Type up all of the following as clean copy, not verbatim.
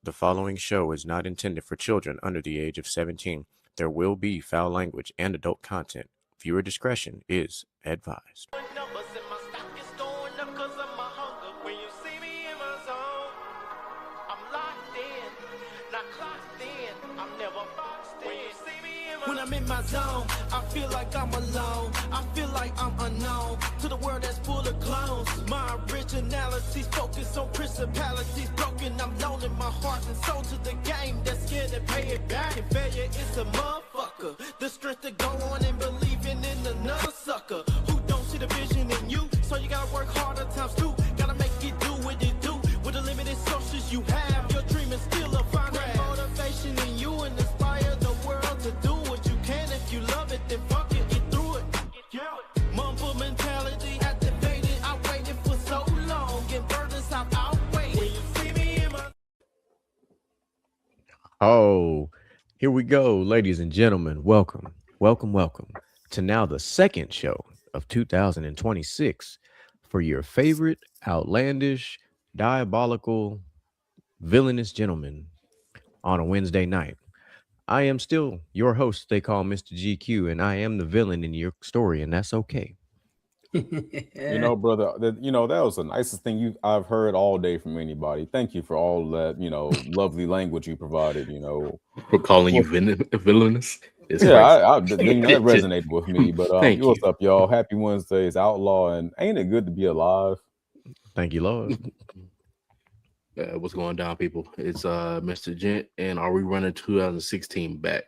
The following show is not intended for children under the age of 17. There will be foul language and adult content. Viewer discretion is advised. Numbers in my stock is going up 'cause of my hunger. When you see me in my zone, I'm locked in, not clocked in. I'm never boxed in. When you see me in my When I'm in my zone, I feel like I'm alone. I feel like I'm unknown to the world that's full of clones. My originality's focused on principalities broken. I'm loaning my heart and soul to the game that's scared to pay it back. And failure is a motherfucker. The strength to go on and believing in another sucker who don't see the vision in you. So you gotta work harder times two. Gotta make it do what it do with the limited sources you have. Your dream is still a fine motivation in you and inspire the world to do what you can. If you love it, then fuck it, get through it. Yeah. Mumble mentality activated. I waited for so long. Get burdens I've outweighed. When you see me in my Oh, here we go, ladies and gentlemen. Welcome, welcome, welcome to now the second show of 2026 for your favorite outlandish, diabolical, villainous gentleman on a Wednesday night. I am still your host, they call Mr. GQ, and I am the villain in your story, and that's okay. Brother, that was the nicest thing I've heard all day from anybody. Thank you for all that, lovely language you provided, For calling you villainous. It's crazy. That resonated with me. But Thank what's you. up, y'all? Happy Wednesday. It's Outlaw, and ain't it good to be alive? Thank you, Lord. What's going down, people? It's Mr. Gent, and are we running 2016 back?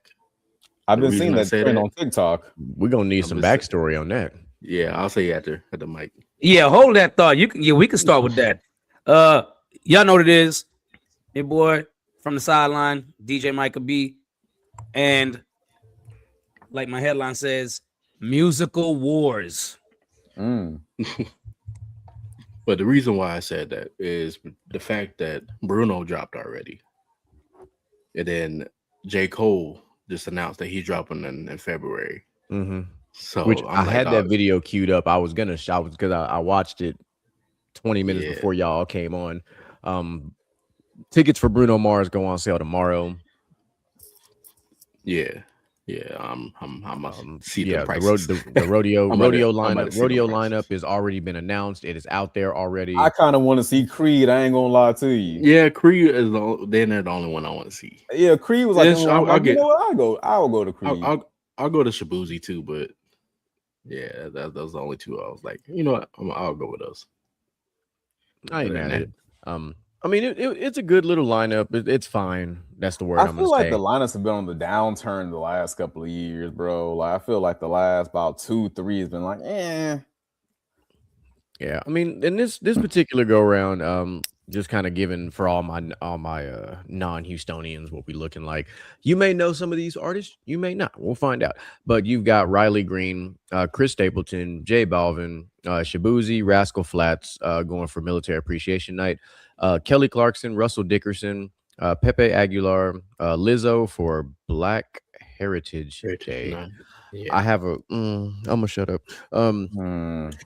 I've The been reason seeing I that say trend that- on TikTok. We're gonna need I'm some just- backstory on that. Yeah, I'll say after at the mic. Yeah, hold that thought. We can start with that. Y'all know what it is. Your boy from the sideline, DJ Micah B. And like my headline says, musical wars. But the reason why I said that is the fact that Bruno dropped already. And then J. Cole just announced that he's dropping in February. Mm-hmm. So Which I'm I had like, that oh, video queued up. I was gonna shout because I watched it 20 minutes Yeah. before y'all came on. Tickets for Bruno Mars go on sale tomorrow. Yeah. I'm see Yeah, the prices. the rodeo I'm about to lineup. see the Rodeo prices. lineup has already been announced. It is out there already. I kind of want to see Creed. I ain't gonna lie to you. Yeah, Creed is they're the only one I want to see. Yeah, Creed was like, Yes, I'm like, I'll get- you know what? I'll go to Creed. I'll go to Shabuzi too, but yeah, those the only two. I was like, you know what? I'll go with those. I ain't Other mad than at it. I mean, it's a good little lineup. It's fine. That's the word I I'm feel gonna like say. the lineups have been on the downturn the last couple of years, bro. Like I feel like the last about 2-3 has been like, Yeah, I mean, in this particular go round, just kind of giving for all my non-Houstonians what we looking like. You may know some of these artists, you may not. We'll find out. But you've got Riley Green, Chris Stapleton, J Balvin, Shabuzi, Rascal Flatts going for Military Appreciation Night, Kelly Clarkson, Russell Dickerson, Pepe Aguilar, Lizzo for Black Heritage Day. Yeah. I have I'm gonna shut up.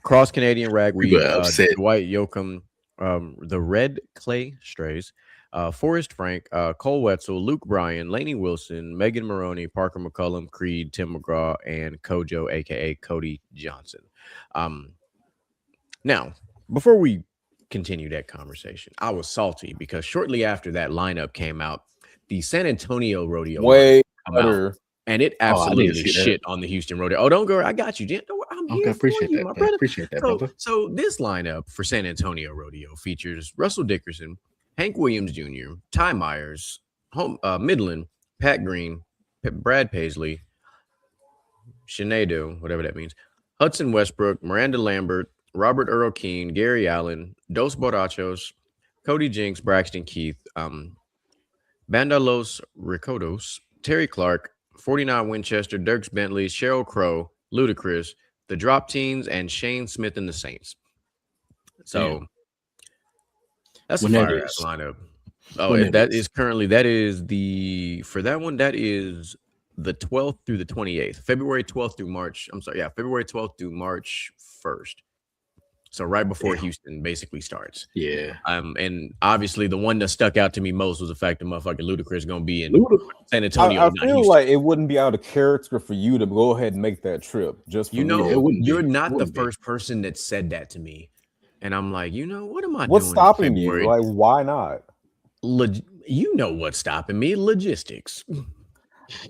Cross Canadian Ragweed, People are upset. Dwight Yoakam, the Red Clay Strays, Forrest Frank, Cole Wetzel, Luke Bryan, Lainey Wilson, Megan Maroney, Parker McCullum, Creed, Tim McGraw, and Kojo, aka Cody Johnson. Now, before we continue that conversation, I was salty because shortly after that lineup came out, the San Antonio Rodeo way come out. better. And it I didn't absolutely see that. shit on the Houston Rodeo. Oh, don't go. I got you, Jen. I'm Okay, here appreciate for you, that, my man. brother. Appreciate that, brother. So this lineup for San Antonio Rodeo features Russell Dickerson, Hank Williams Jr., Ty Myers, Midland, Pat Green, Brad Paisley, Sinead, whatever that means, Hudson Westbrook, Miranda Lambert, Robert Earl Keane, Gary Allen, Dos Borrachos, Cody Jinks, Braxton Keith, Banda Los Recodos, Terry Clark, 49 Winchester, Dirks Bentley, Cheryl Crow, Ludacris, the Drop Teens, and Shane Smith and the Saints. So that's a When that fire is. lineup. Oh, When and that that is. is currently that is the the 12th through the 28th, February 12th through March. I'm sorry, yeah, February 12th through March 1st. So right before Yeah. Houston basically starts. Yeah. And obviously the one that stuck out to me most was the fact that motherfucking Ludacris gonna be in Luda. San Antonio, I not feel Houston. like it wouldn't be out of character for you to go ahead and make that trip just for You know, it wouldn't you're be. not It the wouldn't be. first person that said that to me. And I'm like, you know, what am I What's doing stopping in you? February? Like, why not? You know what's stopping me? Logistics.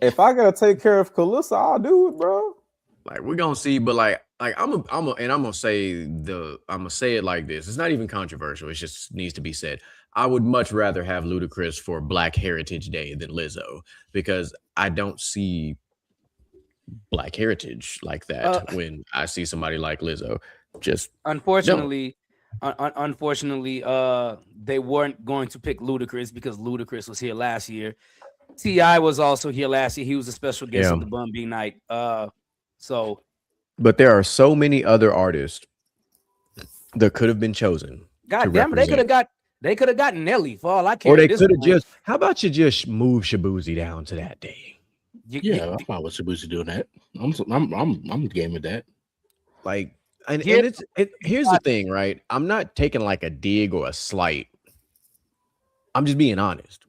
If I gotta take care of Calissa, I'll do it, bro. Like we're gonna see, but like I'm gonna say it like this. It's not even controversial. It just needs to be said. I would much rather have Ludacris for Black Heritage Day than Lizzo because I don't see Black heritage like that when I see somebody like Lizzo. Just unfortunately, they weren't going to pick Ludacris because Ludacris was here last year. T.I. was also here last year. He was a special guest at the Bun B night. But there are so many other artists that could have been chosen. God damn it, they could have gotten Nelly for all I care. Or they could have just. How about you just move Shabuzi down to that day? I'm fine with Shabuzi doing that. I'm game with that. Like, and here's the thing, right? I'm not taking like a dig or a slight. I'm just being honest.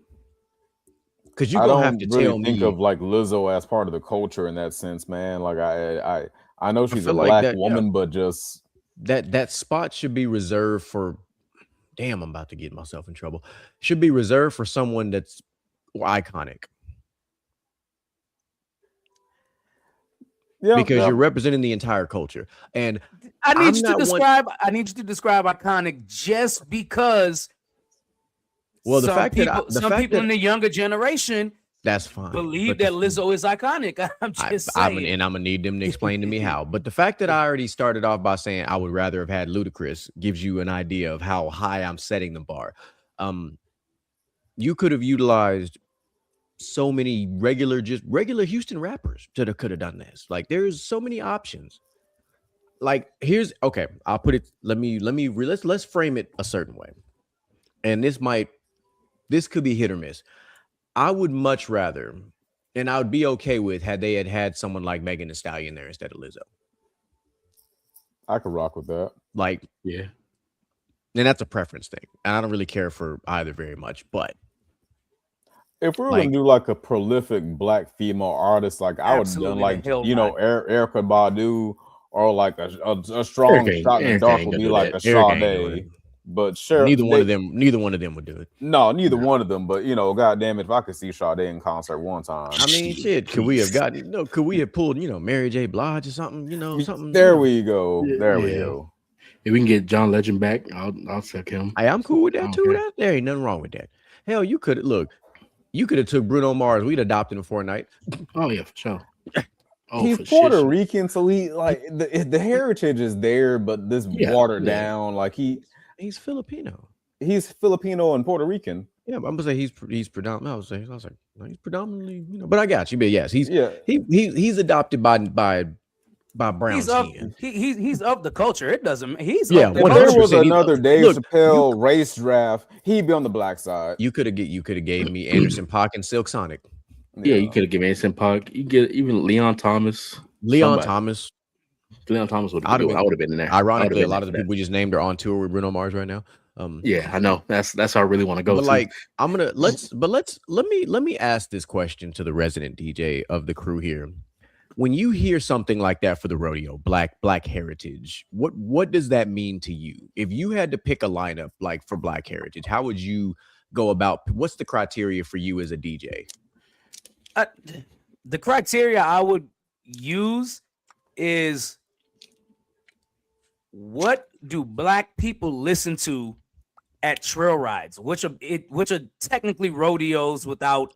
Because you're gonna have to tell me. Think of like Lizzo as part of the culture in that sense, man. Like I know she's a like Black that, woman, but just that spot should be reserved for. Damn, I'm about to get myself in trouble. Should be reserved for someone that's iconic. Because you're representing the entire culture, and I need you to describe iconic just because. Well, the fact that some people in the younger generation, that's fine, believe that Lizzo is iconic. I'm just saying, and I'm gonna need them to explain to me how. But the fact that I already started off by saying I would rather have had Ludacris gives you an idea of how high I'm setting the bar. You could have utilized so many regular Houston rappers that could have done this. Like there's so many options. Like I'll put it. Let's frame it a certain way. And this could be hit or miss. I would much rather, and I would be okay with had they had someone like Megan Thee Stallion there instead of Lizzo. I could rock with that. Like, yeah. And that's a preference thing. And I don't really care for either very much, but if we were gonna do like a prolific Black female artist, like I would have done like Erykah Badu, or like a strong shot in the dark would be like a Sade. But sure, neither one of them would do it. No, neither one of them. But goddamn it, if I could see Sade in concert one time, I mean, shit, could we have pulled, Mary J. Blige or something, something. There we go. There we go. If we can get John Legend back, I'll check him. I'm cool with that too. There ain't nothing wrong with that. Hell, you could have took Bruno Mars. We'd adopted him for a night. Oh yeah, for sure. He's Puerto Rican, so he like the heritage is there, but this watered down. Like he's Filipino. He's Filipino and Puerto Rican. Yeah, but I'm gonna say he's predominantly. I was like, no, he's predominantly, but I got you. But yes, he's adopted by brown skin. He's of the culture. It doesn't. He's If there was another Dave Chappelle race draft, he'd be on the Black side. You could have gave me Anderson .Paak and Silk Sonic. Yeah, you could have given Anderson .Paak. You get even Leon Thomas. Leon Thomas would have been. I would have been in there. Ironically, a lot of the people we just named are on tour with Bruno Mars right now. Yeah, I know. That's how I really want to go. But like, let me ask this question to the resident DJ of the crew here. When you hear something like that for the rodeo, Black Heritage, what does that mean to you? If you had to pick a lineup like for Black Heritage, how would you go about? What's the criteria for you as a DJ? The criteria I would use is, what do Black people listen to at trail rides, which are technically rodeos without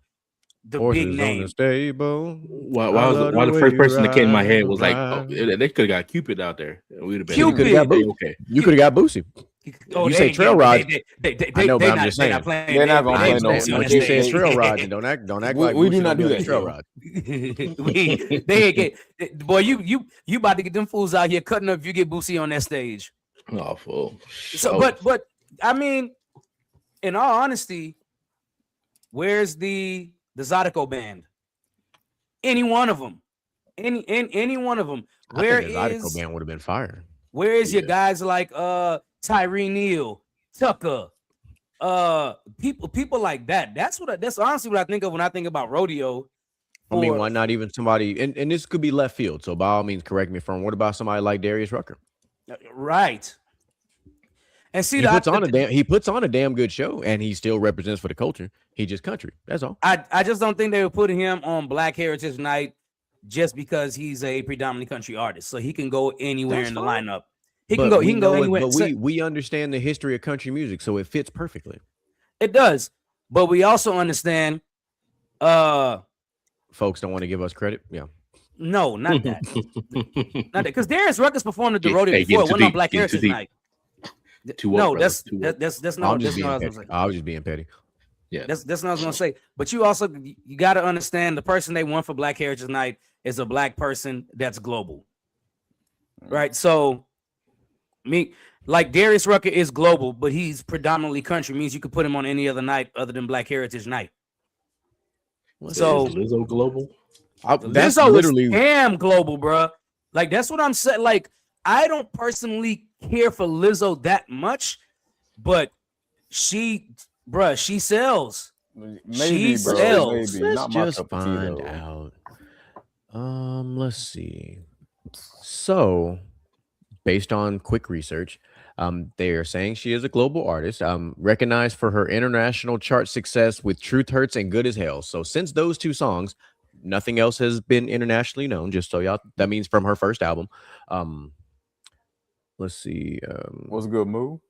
the Horses big name. On the stable. Why the first person that came in my head was like, oh, they could have got Cupid out there. We'd have been Cupid. Okay. You could have got Boosie. You say trail rides. I know, but I'm just saying. They're not going to play no. You say trail rides and don't act like we do not do that trail rides. They get, boy, you about to get them fools out here cutting up if you get Boosie on that stage. Awful. So, but I mean, in all honesty, where's the Zydeco band? Any one of them. Any one of them. I think the Zydeco band would have been fire. Where is your guys like Tyree Neal, Tucker, people like that? That's honestly what I think of when I think about rodeo. I mean, why not even somebody? And this could be left field. So by all means, correct me if I'm wrong. What about somebody like Darius Rucker? Right. And see, he puts on a damn good show, and he still represents for the culture. He just country. That's all. I just don't think they would put him on Black Heritage Night just because he's a predominantly country artist. So he can go anywhere in the lineup. He can go anywhere. But we understand the history of country music, so it fits perfectly. It does. But we also understand folks don't want to give us credit. Yeah. No, not that. Not that. Because Darius Ruckus performed at the rodeo before. It wasn't on Black Heritage Night. No, that's not. I was just being petty. Yeah, that's not what I was gonna say. But you got to understand the person they want for Black Heritage Night is a black person that's global, right? So, like Darius Rucker is global, but he's predominantly country. Means you could put him on any other night other than Black Heritage Night. So is Lizzo global? That's literally damn global, bro. Like that's what I'm saying. Like I don't personally care for Lizzo that much, but she sells. Maybe, bro. Sells. Maybe. Let's just find out. Let's see. So, based on quick research, they are saying she is a global artist, recognized for her international chart success with "Truth Hurts" and "Good as Hell." So, since those two songs, nothing else has been internationally known. Just so y'all, that means from her first album. Let's see. What's a good move?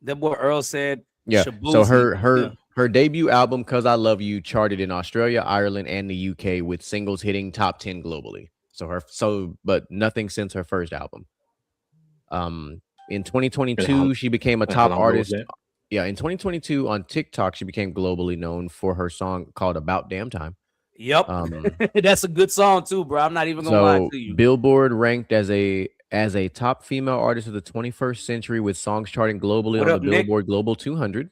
That boy Earl said. Yeah. So her debut album, "Cause I Love You," charted in Australia, Ireland, and the UK with singles hitting top 10 globally. But nothing since her first album. In 2022, she became a top artist. Yeah, in 2022 on TikTok, she became globally known for her song called "About Damn Time." Yep, that's a good song too, bro. I'm not even gonna lie to you. Billboard ranked as a top female artist of the 21st century with songs charting globally on the Billboard Global 200.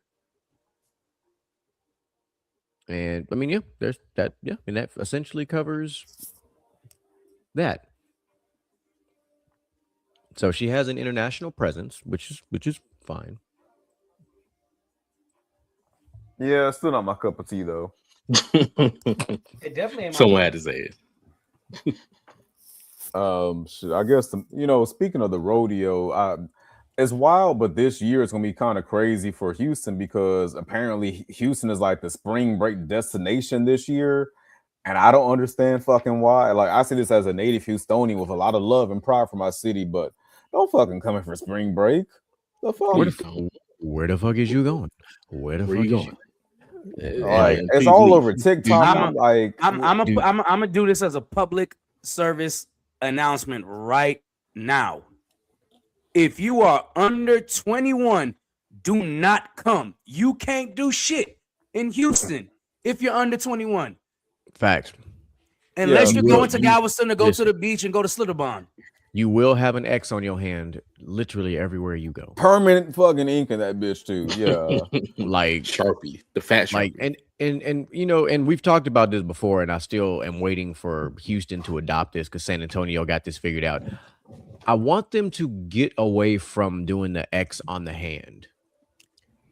And I mean, yeah, there's that. Yeah, and that essentially covers that. So she has an international presence, which is fine. Yeah, still not my cup of tea though. It definitely ain't. Someone had to say it. I guess speaking of the rodeo, it's wild, but this year it's gonna be kind of crazy for Houston because apparently Houston is like the spring break destination this year, and I don't understand fucking why. Like I see this as a native Houstonian with a lot of love and pride for my city, but don't fucking come in for spring break. The fuck? Where the fuck is you going? Where the fuck is you? Like it's all over TikTok. I'm gonna do this as a public service announcement right now. If you are under 21, do not come. You can't do shit in Houston if you're under 21. Facts. Unless you're going to Galveston to go to the beach and go to Slitterbond. You will have an X on your hand literally everywhere you go. Permanent fucking ink in that bitch too. Yeah. Like Sharpie, the fat Sharpie. Like and we've talked about this before, and I still am waiting for Houston to adopt this because San Antonio got this figured out. I want them to get away from doing the X on the hand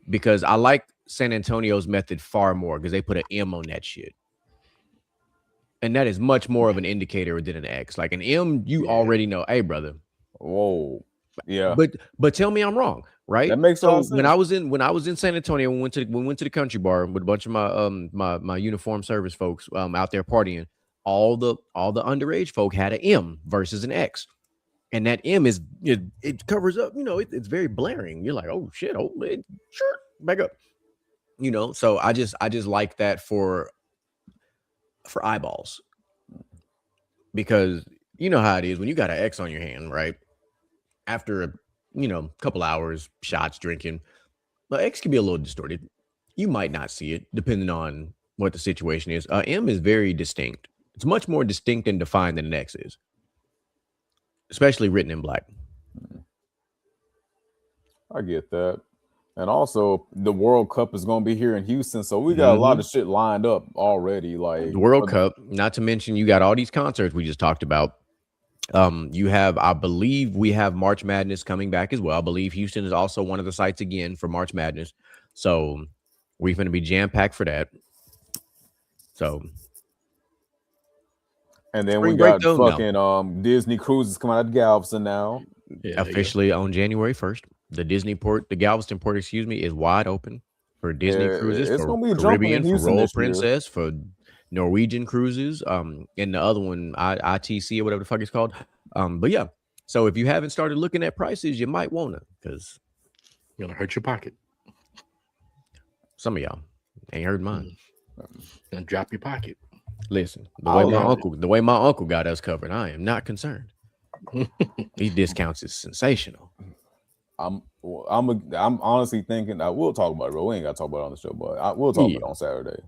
because I like San Antonio's method far more because they put an M on that shit. And that is much more of an indicator than an X. Like an M, you already know, hey, brother. Whoa. Yeah. But tell me I'm wrong, right? That makes sense. When I was in San Antonio, we went to the country bar with a bunch of my uniform service folks out there partying. All the underage folk had an M versus an X. And that M it covers up, it's very blaring. You're like, oh shit, sure, back up. So I just like that for eyeballs, because you know how it is when you got an X on your hand, right? After a couple hours, shots, drinking, the X can be a little distorted. You might not see it depending on what the situation is. M is very distinct. It's much more distinct and defined than an X is, especially written in black. I get that. And also, the World Cup is going to be here in Houston, so we got a lot of shit lined up already. Like the World Cup, not to mention you got all these concerts we just talked about. You have, I believe, we have March Madness coming back as well. I believe Houston is also one of the sites again for March Madness, so we're going to be jam packed for that. So, and then we spring break got though, no. fucking Disney cruises coming out of Galveston now. Yeah, Officially on January 1st. The Galveston port, excuse me, is wide open for Disney cruises, It's for gonna be jumping in Caribbean, for Houston Royal this year. Princess, for Norwegian cruises, and the other one, ITC or whatever the fuck it's called. But yeah, so if you haven't started looking at prices, you might wanna, because you're gonna hurt your pocket. Some of y'all ain't heard mine. And drop your pocket. Listen, the way my uncle got us covered, I am not concerned. These discounts is sensational. I'm honestly thinking I will talk about it, bro. We ain't got to talk about it on the show, but we'll talk about it on Saturday.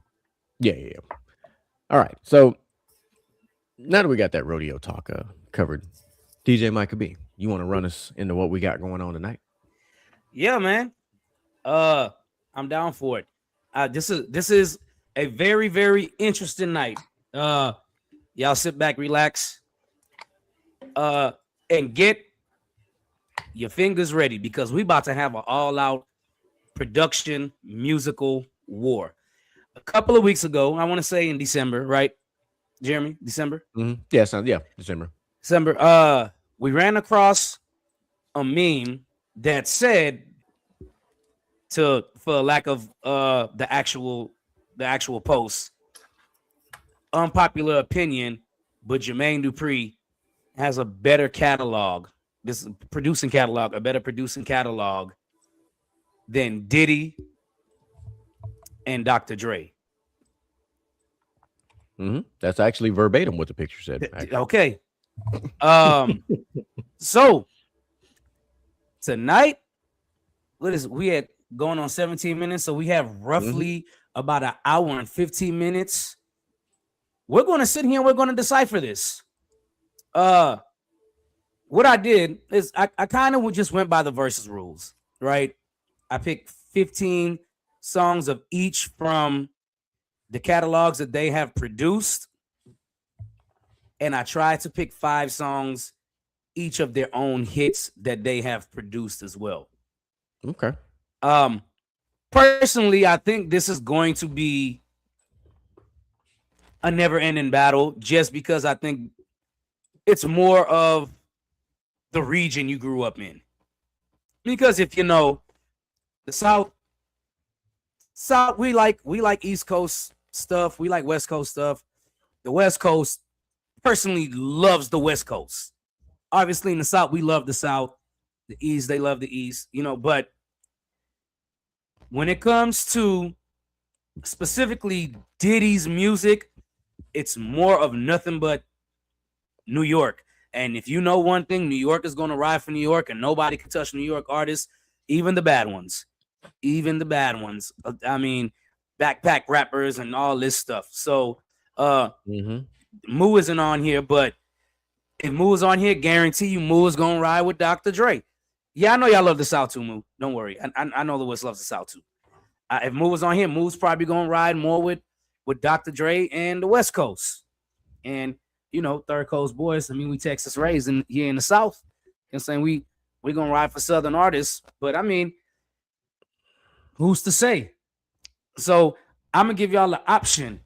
Yeah. All right. So now that we got that rodeo talk covered, DJ Micah B, you want to run us into what we got going on tonight? Yeah, man. I'm down for it. This is a very, very interesting night. Y'all sit back, relax, and get your fingers ready, because we about to have an all-out production musical war. A couple of weeks ago, I want to say in December, right, Jeremy? December? Mm-hmm. Yeah, December. We ran across a meme that said, for lack of the actual post, unpopular opinion, but Jermaine Dupri has a better catalog. This producing catalog, a better producing catalog than Diddy and Dr. Dre. Mm-hmm. That's actually verbatim what the picture said. Okay. So tonight, we had going on 17 minutes, so we have roughly about an hour and 15 minutes. We're going to sit here and we're going to decipher this. What I did is I kind of just went by the versus rules, right? I picked 15 songs of each from the catalogs that they have produced, and I tried to pick 5 songs each of their own hits that they have produced as well. Okay. Personally, I think this is going to be a never-ending battle, just because I think it's more of the region you grew up in. Because if you know the South, we like East Coast stuff, we like West Coast stuff. The West Coast personally loves the West Coast. Obviously, in the South, we love the South. The East, they love the East, but when it comes to specifically Diddy's music, it's more of nothing but New York. And if you know one thing, New York is going to ride for New York, and nobody can touch New York artists, even the bad ones. I mean, backpack rappers and all this stuff. So Moo isn't on here, but if Moo is on here, guarantee you Moo is going to ride with Dr. Dre. Yeah, I know y'all love the South too, Moo. Don't worry. I know the West loves the South too. If Moo was on here, Moo's probably going to ride more with Dr. Dre and the West Coast. And, Third Coast boys, I mean, we Texas raised here in the South. I'm saying we're going to ride for Southern artists. But, I mean, who's to say? So I'm going to give y'all the option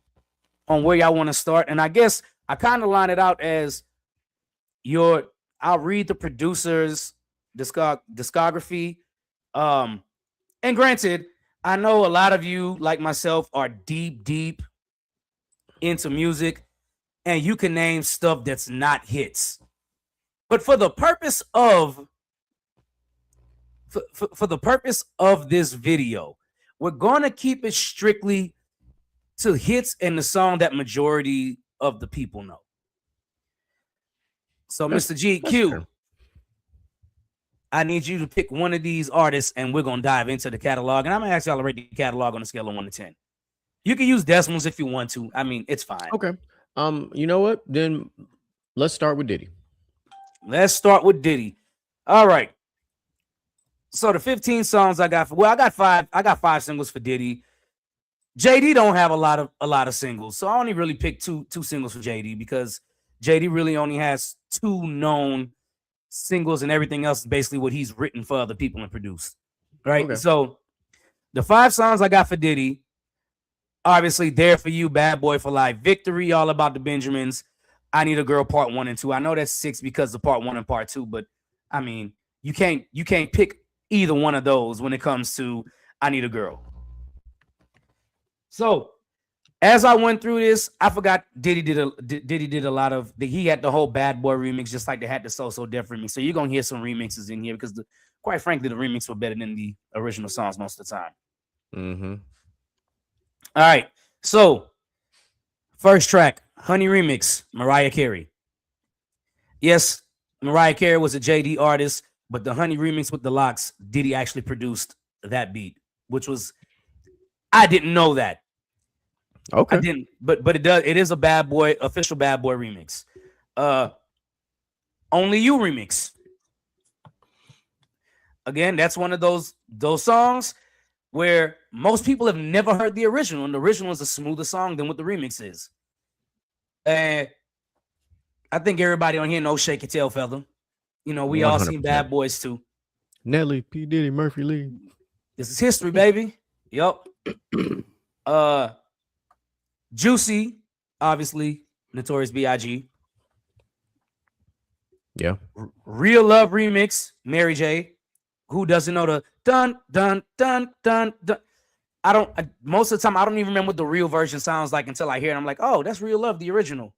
on where y'all want to start. And I guess I kind of line it out as I'll read the producer's discography. And granted, I know a lot of you, like myself, are deep into music, and you can name stuff that's not hits. But for the purpose of this video, we're going to keep it strictly to hits and the song that majority of the people know. So, Mr. GQ, I need you to pick one of these artists, and we're going to dive into the catalog. And I'm going to ask y'all to rate the catalog on a scale of 1 to 10. You can use decimals if you want to. I mean, it's fine. Okay. You know what? Then let's start with Diddy. All right. So the 15 songs I got I got 5. I got 5 singles for Diddy. JD don't have a lot of singles, so I only really picked two singles for JD because JD really only has 2 known singles, and everything else is basically what he's written for other people and produced. Right. Okay. So the 5 songs I got for Diddy, obviously, There For You, Bad Boy for Life, Victory, All About the Benjamins, I Need a Girl Part 1 and 2. I know that's 6 because of Part 1 and Part 2, but I mean, you can't pick either one of those when it comes to I Need a Girl. So as I went through this, I forgot Diddy did a lot of he had the whole Bad Boy remix, just like they had the So Def remix. So you're gonna hear some remixes in here because quite frankly, the remix were better than the original songs most of the time. Mm-hmm. All right. So first track, Honey Remix, Mariah Carey. Yes, Mariah Carey was a JD artist, but the Honey Remix with the Locks, Diddy actually produced that beat, which was, I didn't know that. Okay. I didn't, but it is a Bad Boy, official Bad Boy remix. Only You remix. Again, that's one of those songs where most people have never heard the original, and the original is a smoother song than what the remix is. And I think everybody on here knows Shake Your Tail Feather. You know, we all seen Bad Boys too. Nelly, P. Diddy, Murphy Lee. This is history, baby. Yup. Juicy, obviously, Notorious B.I.G. Yeah. Real Love remix, Mary J. Who doesn't know the dun dun dun dun dun? Most of the time I don't even remember what the real version sounds like until I hear it. I'm like, oh, that's Real Love, the original.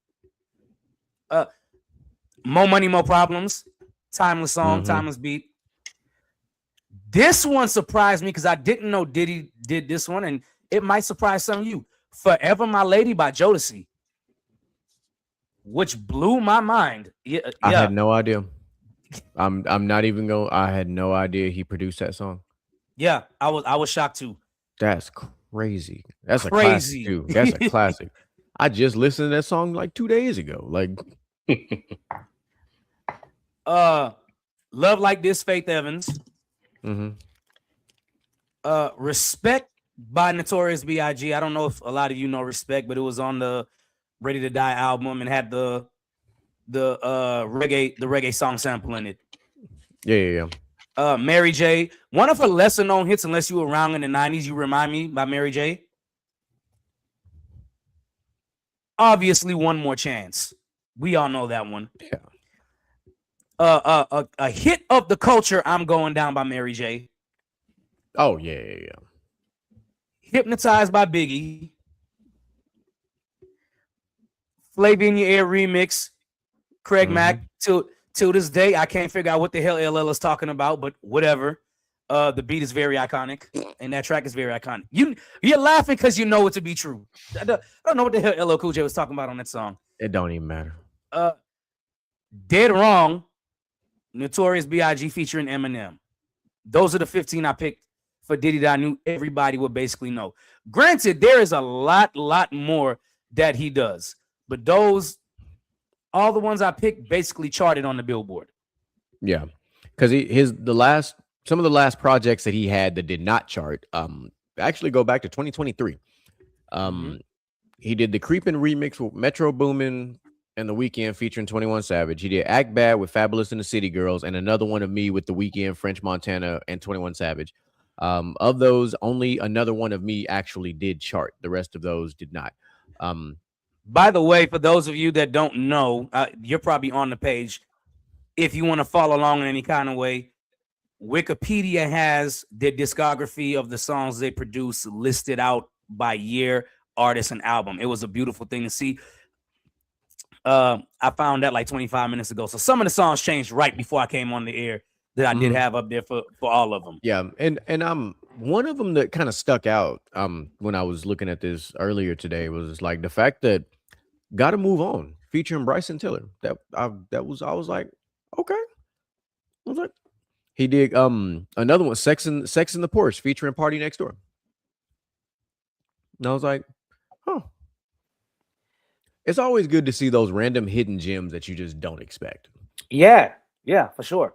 More Money, More Problems, timeless song, timeless beat. This one surprised me because I didn't know Diddy did this one, and it might surprise some of you. Forever My Lady by Jodeci, which blew my mind. Yeah. I had no idea. I'm not even going. I had no idea he produced that song. Yeah, I was shocked too. That's crazy. That's crazy. A classic, dude. That's a classic. I just listened to that song like 2 days ago. Like, Love Like This, Faith Evans. Respect by Notorious B.I.G. I don't know if a lot of you know Respect, but it was on the Ready to Die album and had the reggae song sample in it. Yeah. Mary J. One of her lesser known hits, unless you were around in the 90s, You Remind Me by Mary J. Obviously, One More Chance. We all know that one. Yeah. A hit of the culture, I'm Going Down by Mary J. Oh, yeah. Hypnotized by Biggie. Flavor in Your Ear remix. Craig Mack. Till this day, I can't figure out what the hell LL is talking about, but whatever. The beat is very iconic, and that track is very iconic. You're laughing because you know it to be true. I don't know what the hell LL Cool J was talking about on that song. It don't even matter. Dead Wrong, Notorious B.I.G. featuring Eminem. Those are the 15 I picked for Diddy that I knew everybody would basically know. Granted, there is a lot more that he does, but all the ones I picked basically charted on the Billboard. Yeah, because some of the last projects that he had that did not chart actually go back to 2023. He did the Creepin' remix with Metro Boomin and The Weeknd featuring 21 Savage. He did Act Bad with Fabulous and the City Girls, and Another One of Me with The Weeknd, French Montana, and 21 Savage. Of those, only Another One of Me actually did chart. The rest of those did not. By the way, for those of you that don't know, you're probably on the page. If you want to follow along in any kind of way, Wikipedia has their discography of the songs they produce listed out by year, artist, and album. It was a beautiful thing to see. I found that like 25 minutes ago. So some of the songs changed right before I came on the air that I did have up there for all of them. Yeah, and one of them that kind of stuck out when I was looking at this earlier today was like the fact that Gotta Move On featuring Bryson Tiller. I was like, okay. I was like, he did another one, Sex in the Porch featuring Party Next Door. And I was like, huh. It's always good to see those random hidden gems that you just don't expect. Yeah, for sure.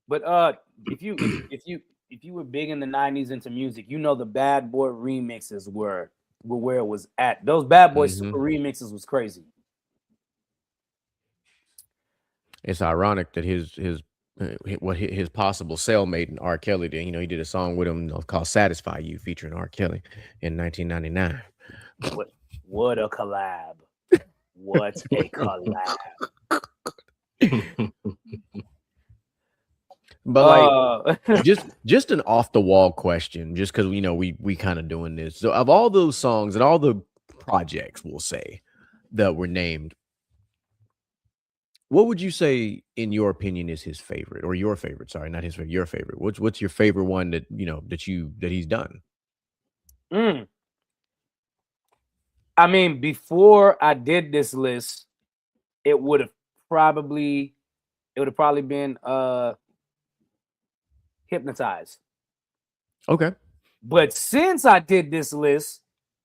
But if you were big in the 90s into music, you know the Bad Boy remixes were with where it was at. Those Bad Boy Mm-hmm. Super remixes was crazy. It's ironic that his possible cellmate in R. Kelly did. You know, he did a song with him called "Satisfy You" featuring R. Kelly in 1999. What a collab! What a collab! But like, just an off the wall question, just because you know we kind of doing this. So, of all those songs and all the projects, we'll say that were named, what would you say, in your opinion, is his favorite or your favorite? Sorry, not his favorite, your favorite. What's your favorite one that you know that he's done? I mean, before I did this list, it would have probably been Hypnotized. Okay. But since I did this list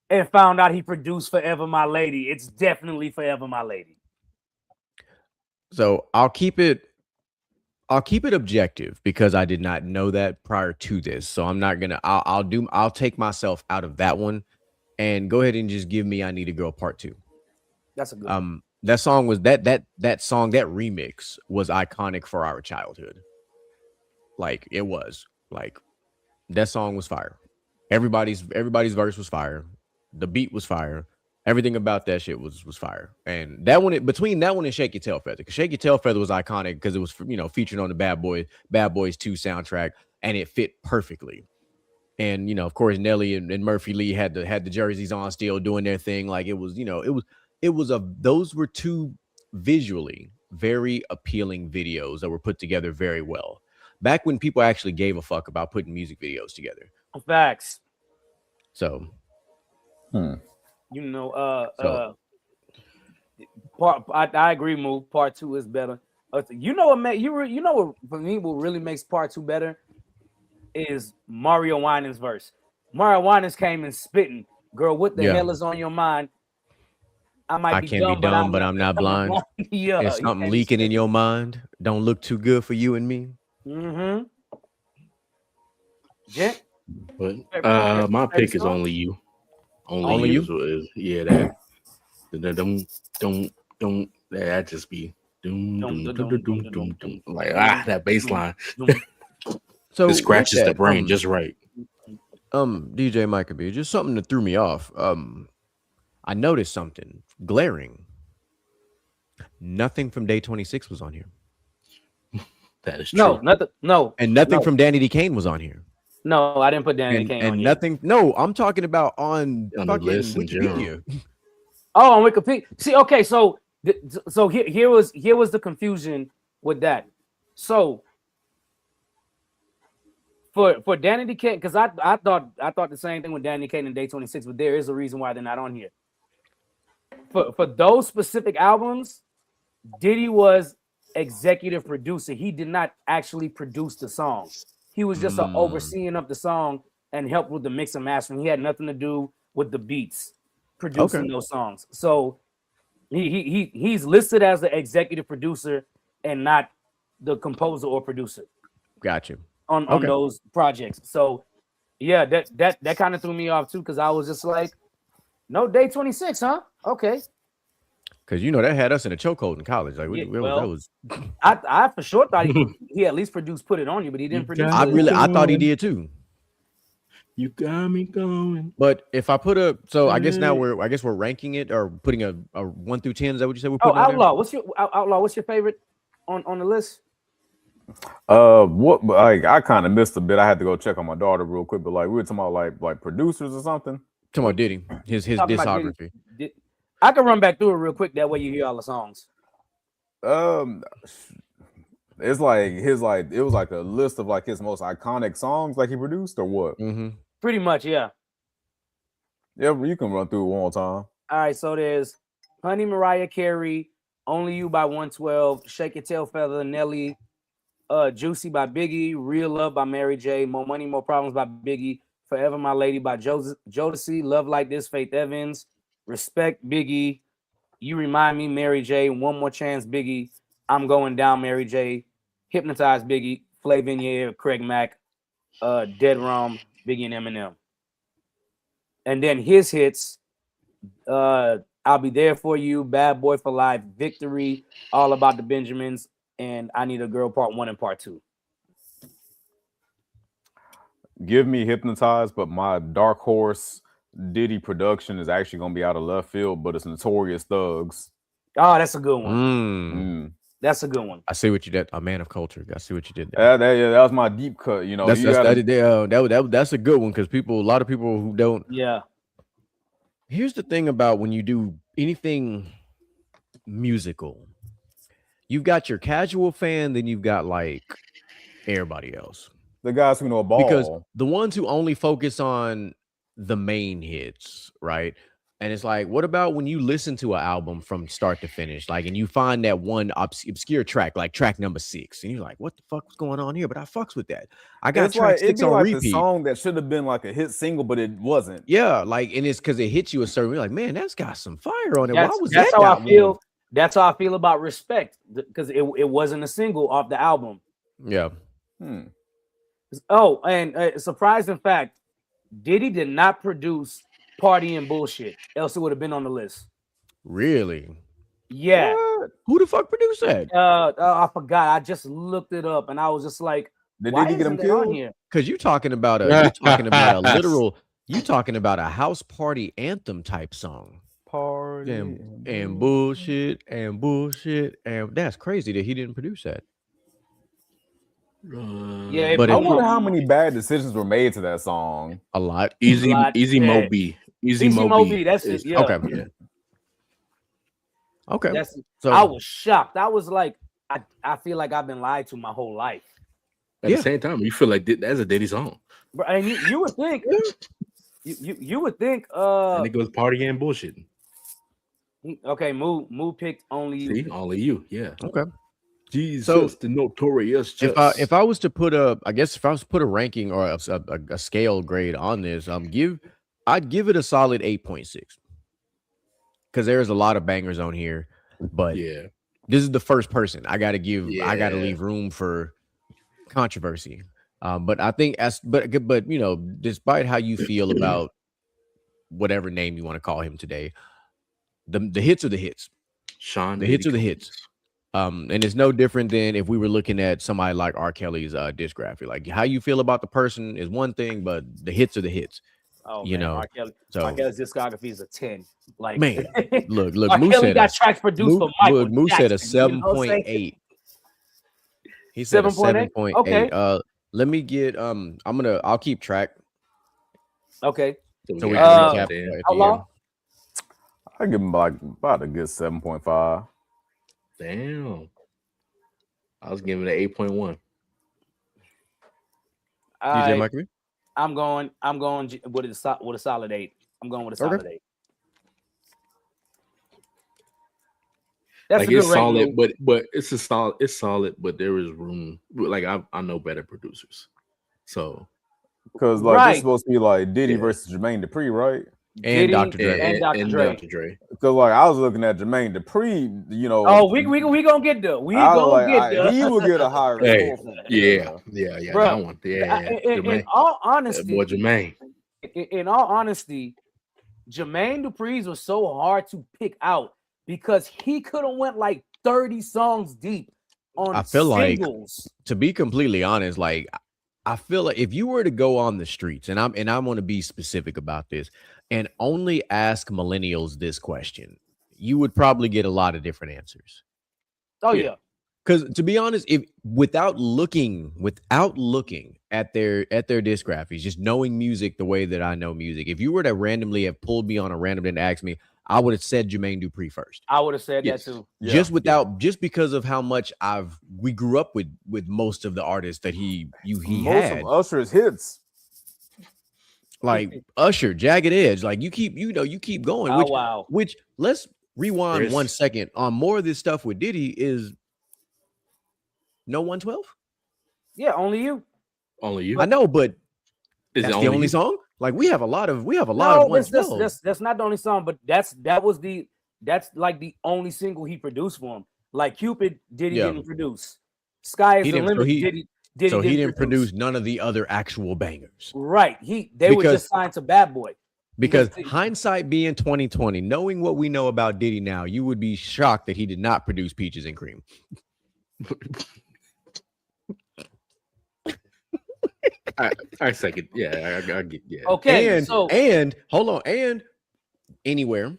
and found out he produced Forever My Lady, it's definitely Forever My Lady. So I'll keep it objective because I did not know that prior to this. So I'm not gonna I'll take myself out of that one and go ahead and just give me I Need a Girl Part 2. That's a good one. That song was that song, that remix was iconic for our childhood. Like it was. Like that song was fire. Everybody's verse was fire. The beat was fire. Everything about that shit was fire. And that one, between that one and Shake Your Tail Feather, because Shake Your Tail Feather was iconic because it was, you know, featured on the Bad Boys 2 soundtrack, and it fit perfectly. And you know, of course, Nelly and Murphy Lee had the jerseys on still doing their thing. Like it was, you know, those were two visually very appealing videos that were put together very well. Back when people actually gave a fuck about putting music videos together. Facts. So, you know, I agree. Move Part 2 is better. You know what, you know what for me what really makes Part 2 better is Mario Winans' verse. Mario Winans came and spitting, "Girl, what the hell is on your mind? I can't be dumb, but I'm not blind. Yeah, there's something leaking in your mind. Don't look too good for you and me." Mm-hmm. Jet? But my pick is Only You. Only You is that. Don't that just be like that bass line. So it scratches the brain just right. DJ Micah B, just something that threw me off. I noticed something glaring. Nothing from Day 26 was on here. That is true. Nothing from Danny D. Kane was on here. No, I didn't put Danny D. Kane on nothing. Here. No, I'm talking about on the list in Wikipedia. Oh, on Wikipedia. See, okay, so here was the confusion with that. So for Danny D. Kane, because I thought the same thing with Danny D. Kane and Day 26, but there is a reason why they're not on here. For those specific albums, Diddy was executive producer. He did not actually produce the song. He was just an overseeing of the song and helped with the mix and mastering. He had nothing to do with the beats producing those songs. So he's listed as the executive producer and not the composer or producer. Gotcha. On those projects. So yeah, that kind of threw me off too, because I was just like, no Day 26, huh? Okay. Because you know that had us in a chokehold in college. Like that was. I for sure thought he at least produced Put It On You, but he didn't produce. I thought he did too. You got me going. But if I put I guess now we're ranking it or putting a 1 through 10. Is that what you said? We're putting Outlaw. What's your favorite on the list? What like I kind of missed a bit. I had to go check on my daughter real quick, but like we were talking about like producers or something. Come on, Diddy. His discography. I can run back through it real quick. That way you hear all the songs. It's like it was like a list of like his most iconic songs like he produced or what? Mm-hmm. Pretty much, yeah. Yeah, you can run through it one more time. All right, so there's Honey Mariah Carey, Only You by 112, Shake Your Tail Feather, Nelly, Juicy by Biggie, Real Love by Mary J, More Money, More Problems by Biggie, Forever My Lady by Jodeci, Love Like This, Faith Evans, Respect Biggie, You Remind Me, Mary J, One More Chance Biggie, I'm Going Down, Mary J, Hypnotize Biggie, Flavor in Your Ear, Craig Mack, Dead Rum, Biggie and Eminem. and then his hits, I'll Be There For You, Bad Boy for Life, Victory, All About the Benjamins, and I Need a Girl Part 1 and Part 2. Give me Hypnotized, but my dark horse Diddy production is actually going to be out of left field, but it's Notorious Thugs. Oh, that's a good one. That's a good one. I see what you did. A man of culture. I see what you did there. That was my deep cut. You know, that's a good one because a lot of people who don't. Yeah. Here's the thing about when you do anything musical, you've got your casual fan, then you've got like everybody else. The guys who know a ball. Because the ones who only focus on the main hits, right? And it's like, what about when you listen to an album from start to finish, like, and you find that one obscure track, like track number 6, and you're like, what the fuck was going on here? But I fucks with that. I got track 6 on repeat. The song that should have been like a hit single, but it wasn't. Yeah, like, and it's because it hits you a certain way. Like, man, that's got some fire on it. Why was that's that? How I feel. That's how I feel about Respect, because it wasn't a single off the album. Yeah. Oh, and surprising fact, Diddy did not produce Party and Bullshit, else it would have been on the list. Really? Yeah. What? Who the fuck produced that? I forgot. I just looked it up and I was just like, why Did he get him killed? On here? Because you're talking about a house party anthem type song. Party and bullshit and bullshit, and that's crazy that he didn't produce that. Yeah, but I wonder how many bad decisions were made to that song. A lot. Easy Moby. Easy Moby. That's it. Yeah. Okay. Yeah. Okay. So I was shocked. I was like, I feel like I've been lied to my whole life. At the same time, you feel like that's a Diddy song. And you would think, you would think, and it goes Party and Bullshit. Okay, Moo picked Only You. See, Only You. Yeah. Okay. Jesus, so the Notorious. If I was to put a ranking or a scale grade on this, I'd give it a solid 8.6 because there's a lot of bangers on here, but this is the first person I gotta leave room for controversy. But I think but you know, despite how you feel about whatever name you want to call him today, the hits are the hits. Sean, the hits are the hits. And it's no different than if we were looking at somebody like R. Kelly's discography. Like how you feel about the person is one thing, but the hits are the hits. Oh, you know. R. Kelly's discography is a 10. Like, man, look. R. Kelly got tracks produced for Michael Moose said a Jackson, 7.8. He said 7.8. Okay. Let me get I'll keep track. Okay. So we can recap. How long? I give him about a good 7.5. Damn. I was giving it 8.1. DJ Mike? I'm going with a solid 8. I'm going with a solid 8. That's like, it's solid, but it's solid, but there is room. Like I know better producers. So because like it's supposed to be like Diddy versus Jermaine Dupri, right? And Dr. Dre. And Dr. Dre. Because like I was looking at Jermaine Dupri, you know. Oh, we gonna get there. He will get a higher score. Yeah. Bro, that one. In all honesty, boy Jermaine. In all honesty, Jermaine Dupri's was so hard to pick out because he could have went like 30 songs deep on singles. Like, to be completely honest, like I feel like if you were to go on the streets, and I want to be specific about this, and only ask millennials this question, you would probably get a lot of different answers. Oh yeah. Because to be honest, if without looking at their discographies, just knowing music the way that I know music, if you were to randomly have pulled me on a random and asked me, I would have said Jermaine Dupri first. I would have said that too. Just because of how much we grew up with most of the artists that he most had. Of Usher's hits. Like Usher, Jagged Edge, like you keep going. Which let's rewind 1 second on more of this stuff with Diddy is no 112. Yeah, Only You. Only You. I know, but is that's it the only song? Like we have a lot of 112. That's not the only song, but that's like the only single he produced for him. Like Cupid, Diddy didn't produce. Sky is the Limit. He didn't produce none of the other actual bangers. Right. They were just signed to Bad Boy. Because hindsight being 2020, knowing what we know about Diddy now, you would be shocked that he did not produce Peaches and Cream. I second. Yeah, I get. Yeah. Okay. And hold on. And Anywhere.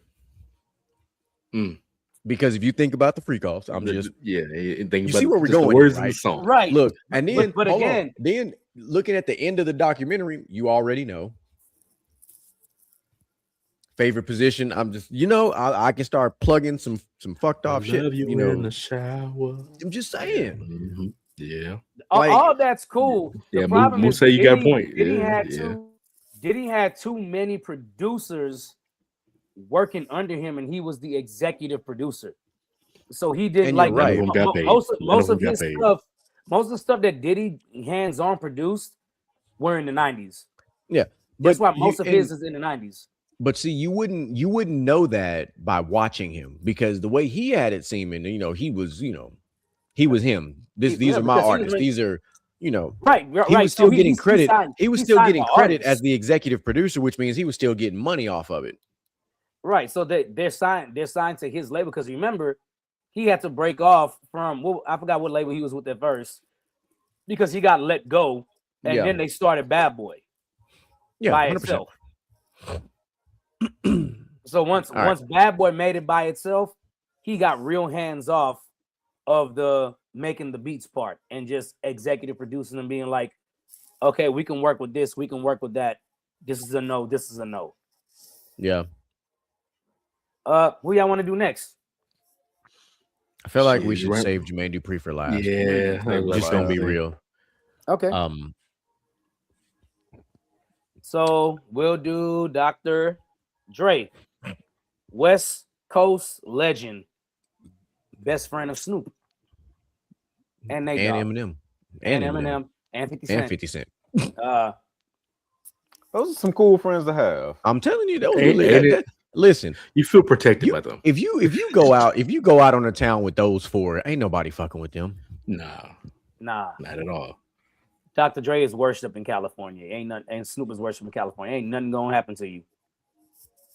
Because if you think about the freak offs, I'm just you see where we're going. The words right? in the song. Right. Look, and then but again, then looking at the end of the documentary, you already know. Favorite position. I'm just, I can start plugging some fucked off shit. In the shower. I'm just saying. Yeah. All that's cool. The problem is say you got a point. Diddy had too many producers working under him, and he was the executive producer. So he did most of his stuff. Most of the stuff that Diddy hands-on produced were in the 90s. Yeah. That's why most of his is in the 90s. But see, you wouldn't know that by watching him, because the way he had it seeming, he was him. These are my artists. These are, right. He was still getting credit. He was still getting credit as the executive producer, which means he was still getting money off of it. Right. So they're signed to his label, because remember, he had to break off from I forgot what label he was with at first, because he got let go, and then they started Bad Boy. Yeah, by 100%. itself. So once Bad Boy made it by itself, he got real hands off of the making the beats part and just executive producing and being like, okay, we can work with this, we can work with that. This is a no, this is a no. Yeah. Who y'all want to do next? I feel like we should save Jermaine Dupri for last. Yeah, just gonna be real. Okay. So we'll do Dr. Dre, West Coast legend, best friend of Snoop, and Eminem, and 50 Cent. And 50 Cent. Those are some cool friends to have. I'm telling you, those listen, you feel protected by them. If you go out on the town with those four, ain't nobody fucking with them. Nah, not at all. Dr. Dre is worshipped in California. And Snoop is worshipped in California. Ain't nothing gonna happen to you.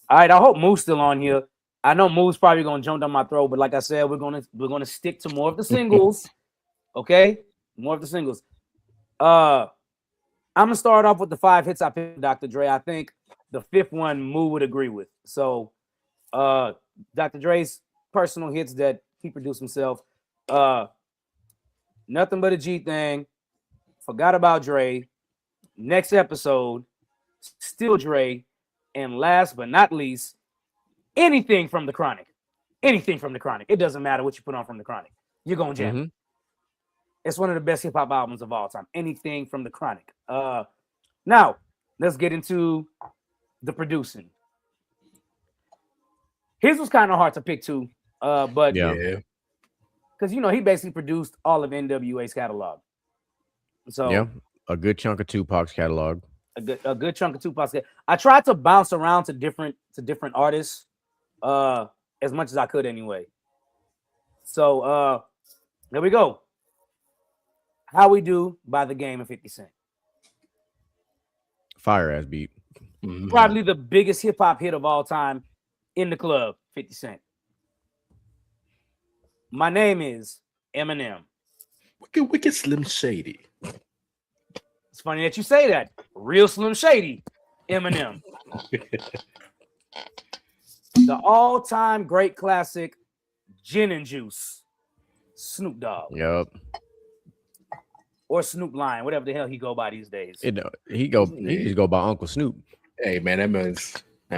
All right, I hope Moose still on here. I know Moose probably gonna jump down my throat, but like I said, we're gonna stick to more of the singles. Okay, more of the singles. I'm gonna start off with the 5 hits I picked, Dr. Dre. I think the 5th one Moo would agree with. So, Dr. Dre's personal hits that he produced himself. Nothing But a G Thing. Forgot About Dre. Next Episode. Still Dre. And last but not least, anything from the Chronic. Anything from the Chronic. It doesn't matter what you put on from the Chronic. You're gonna jam. Mm-hmm. It's one of the best hip-hop albums of all time. Anything from the Chronic. Now, let's get into the producing. His was kind of hard to pick too. But because he basically produced all of NWA's catalog. So a good chunk of Tupac's catalog. A good chunk of Tupac's. I tried to bounce around to different artists, as much as I could anyway. So there we go. How We Do by The Game and 50 Cent. Fire ass beat. Mm-hmm. Probably the biggest hip hop hit of all time in the club. 50 Cent. My Name Is Eminem. Wicked Slim Shady. It's funny that you say that. Real Slim Shady. Eminem. The all-time great classic, Gin and Juice. Snoop Dogg. Yep. Or Snoop Lion, whatever the hell he go by these days. He just go by Uncle Snoop. Hey man, that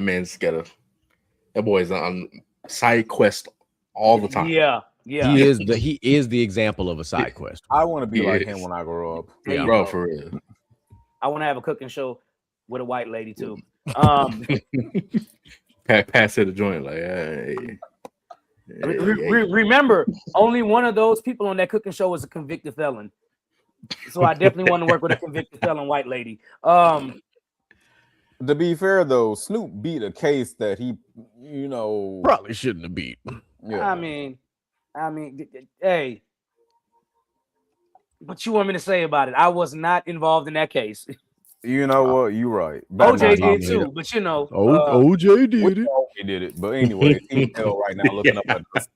man's got that boy's on side quest all the time. Yeah. He is the example of a side quest. I want to be like him when I grow up. Yeah, bro, for real. I want to have a cooking show with a white lady too. Pass it a joint like, hey. Remember, only one of those people on that cooking show was a convicted felon. So I definitely want to work with a convicted felon white lady. To be fair though, Snoop beat a case that he, probably shouldn't have beat. Yeah. I mean, hey, what you want me to say about it? I was not involved in that case. You know what? You're right. OJ did too, but you know, OJ did it. He did it. But anyway, he's still right now looking up at us.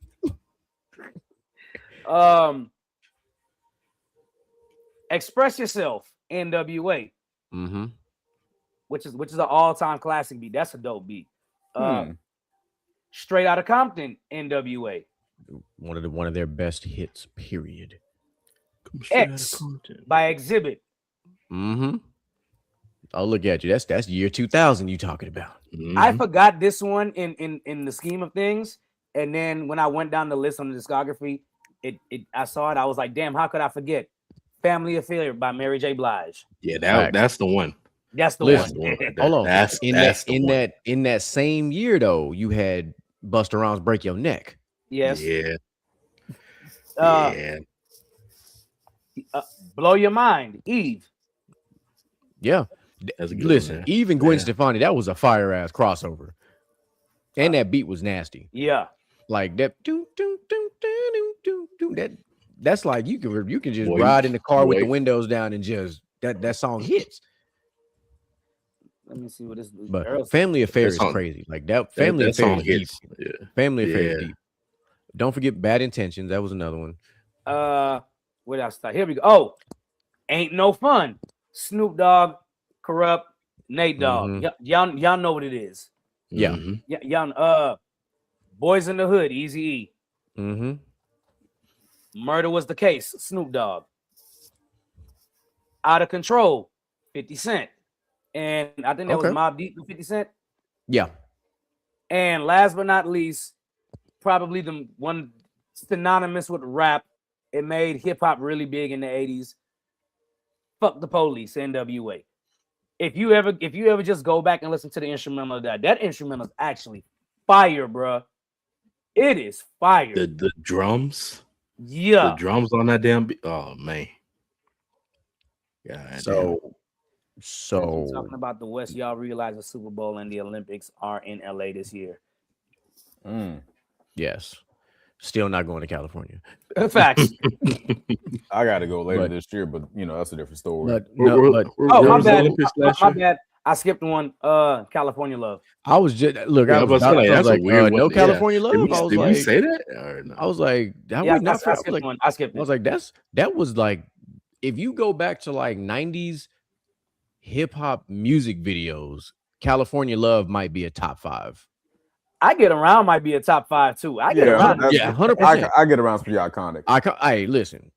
Express Yourself, NWA. Mm-hmm. Which is an all-time classic beat. That's a dope beat. Straight Outta Compton, NWA. One of their best hits, period. X by Exhibit. Mm-hmm. Oh, look at you. That's year 2000 you talking about. Mm-hmm. I forgot this one in the scheme of things. And then when I went down the list on the discography, I saw it. I was like, damn, how could I forget? Family Affair by Mary J. Blige. Yeah, that's the one. That's the one. Hold on. That's in that same year though, you had Busta Rhymes Break Your Neck. Yes. Yeah. Blow Your Mind, Eve. Yeah. Listen, one, Eve and Gwen Stefani, that was a fire ass crossover. And that beat was nasty. Yeah. Like that that's like you can just ride in the car with the windows down and just that song hits. Let me see what this. But Family Affair is crazy. Like that Family Affair is deep. Yeah. Family Affair is deep. Don't forget Bad Intentions. That was another one. What else? Here we go. Oh, Ain't No Fun. Snoop Dogg, Corrupt, Nate Dogg. Mm-hmm. Y'all know what it is. Yeah. Mm-hmm. Yeah. Y'all. Boys in the Hood. Eazy-E. Mm-hmm. Murder Was the Case. Snoop Dogg. Out of Control. 50 Cent. And I think that was Mobb Deep with 50 Cent. Yeah. And last but not least, probably the one synonymous with rap. It made hip hop really big in the 80s. Fuck the Police, NWA. If you ever just go back and listen to the instrumental of that instrumental is actually fire, bro. It is fire. The drums. Yeah. The drums on that damn beat. Oh man. Yeah. So talking about the West, y'all realize the Super Bowl and the Olympics are in LA this year. Yes. Still not going to California. Facts. I got to go later this year, but that's a different story. My bad. I skipped one. California Love. I was just I was like, no California Love. I was like, say that? Or no? I was like, I skipped one. I was like, that was like, if you go back to like 90s hip hop music videos, California Love might be a top 5. I Get Around might be a top 5 too. I Get Around. 100%. I Get Around's pretty iconic. Hey, listen.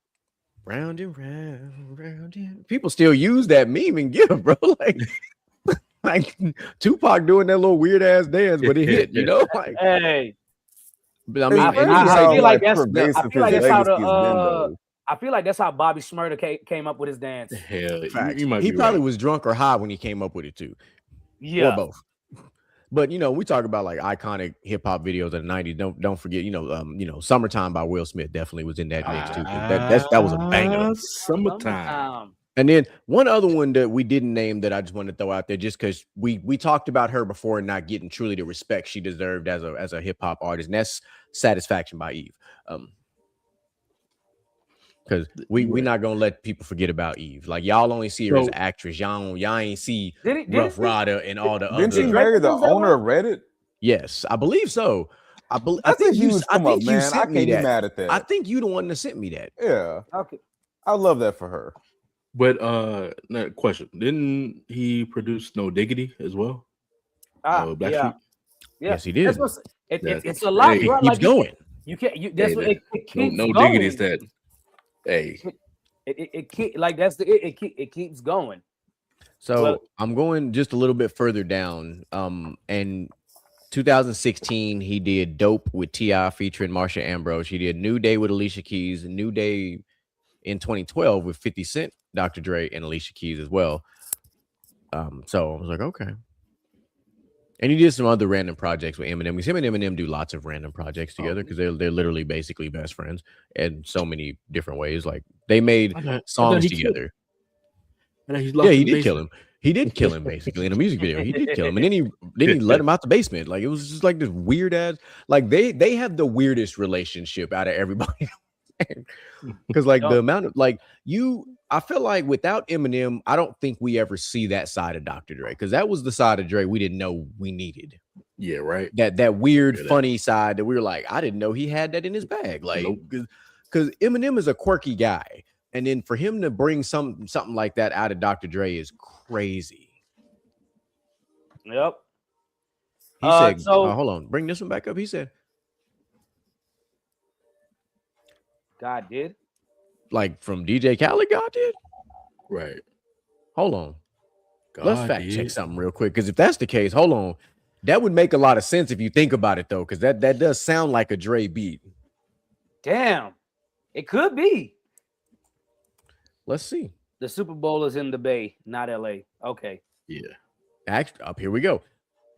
Round and round, round and people still use that meme and give, bro. Like Tupac doing that little weird ass dance, but it hit, Like, hey. But I mean, I feel like that's how Bobby Shmurda came up with his dance. Hell, he probably was drunk or high when he came up with it too. Yeah, or both. But we talk about like iconic hip hop videos of the 90s. Don't forget, Summertime by Will Smith definitely was in that mix too. That was a banger. Summertime. And then one other one that we didn't name that I just wanted to throw out there, just because we talked about her before and not getting truly the respect she deserved as a hip hop artist, and that's Satisfaction by Eve. Because we're not gonna let people forget about Eve. Like y'all only see her as an actress. Y'all ain't see Rough Rider and all the other. Didn't she marry the owner of Reddit? Yes, I believe so. I think you sent me that. Mad at that. I think you the one that sent me that. Yeah. Okay. I love that for her. But question: didn't he produce No Diggity as well? Yeah. Yes, he did. It's a lot. It keeps going. You can't. That's what it keeps No going. Diggity is that. Hey, it keeps going. So I'm going just a little bit further down. And 2016, he did Dope with T.I. featuring Marsha Ambrose. He did New Day with Alicia Keys, New Day in 2012 with 50 Cent, Dr. Dre, and Alicia Keys as well. So I was like, okay. And he did some other random projects with Eminem. Because him and Eminem do lots of random projects together because they're literally basically best friends in so many different ways. Like they made songs together. He did kill him. He did kill him basically in a music video. He did kill him, and then he let him out the basement. Like it was just like this weird ass. Like they have the weirdest relationship out of everybody. Because like the amount of like I feel like without Eminem, I don't think we ever see that side of Dr. Dre, because that was the side of Dre we didn't know we needed. Yeah, right. That weird, funny side that we were like, I didn't know he had that in his bag. Like, because Eminem is a quirky guy, and then for him to bring something like that out of Dr. Dre is crazy. Yep. He said, hold on, bring this one back up. He said, God did. Like from DJ Khaled, God did? Right. Hold on. Let's fact check something real quick. Because if that's the case, hold on. That would make a lot of sense if you think about it, though, because that does sound like a Dre beat. Damn. It could be. Let's see. The Super Bowl is in the Bay, not LA. Okay. Yeah. Actually, up here we go.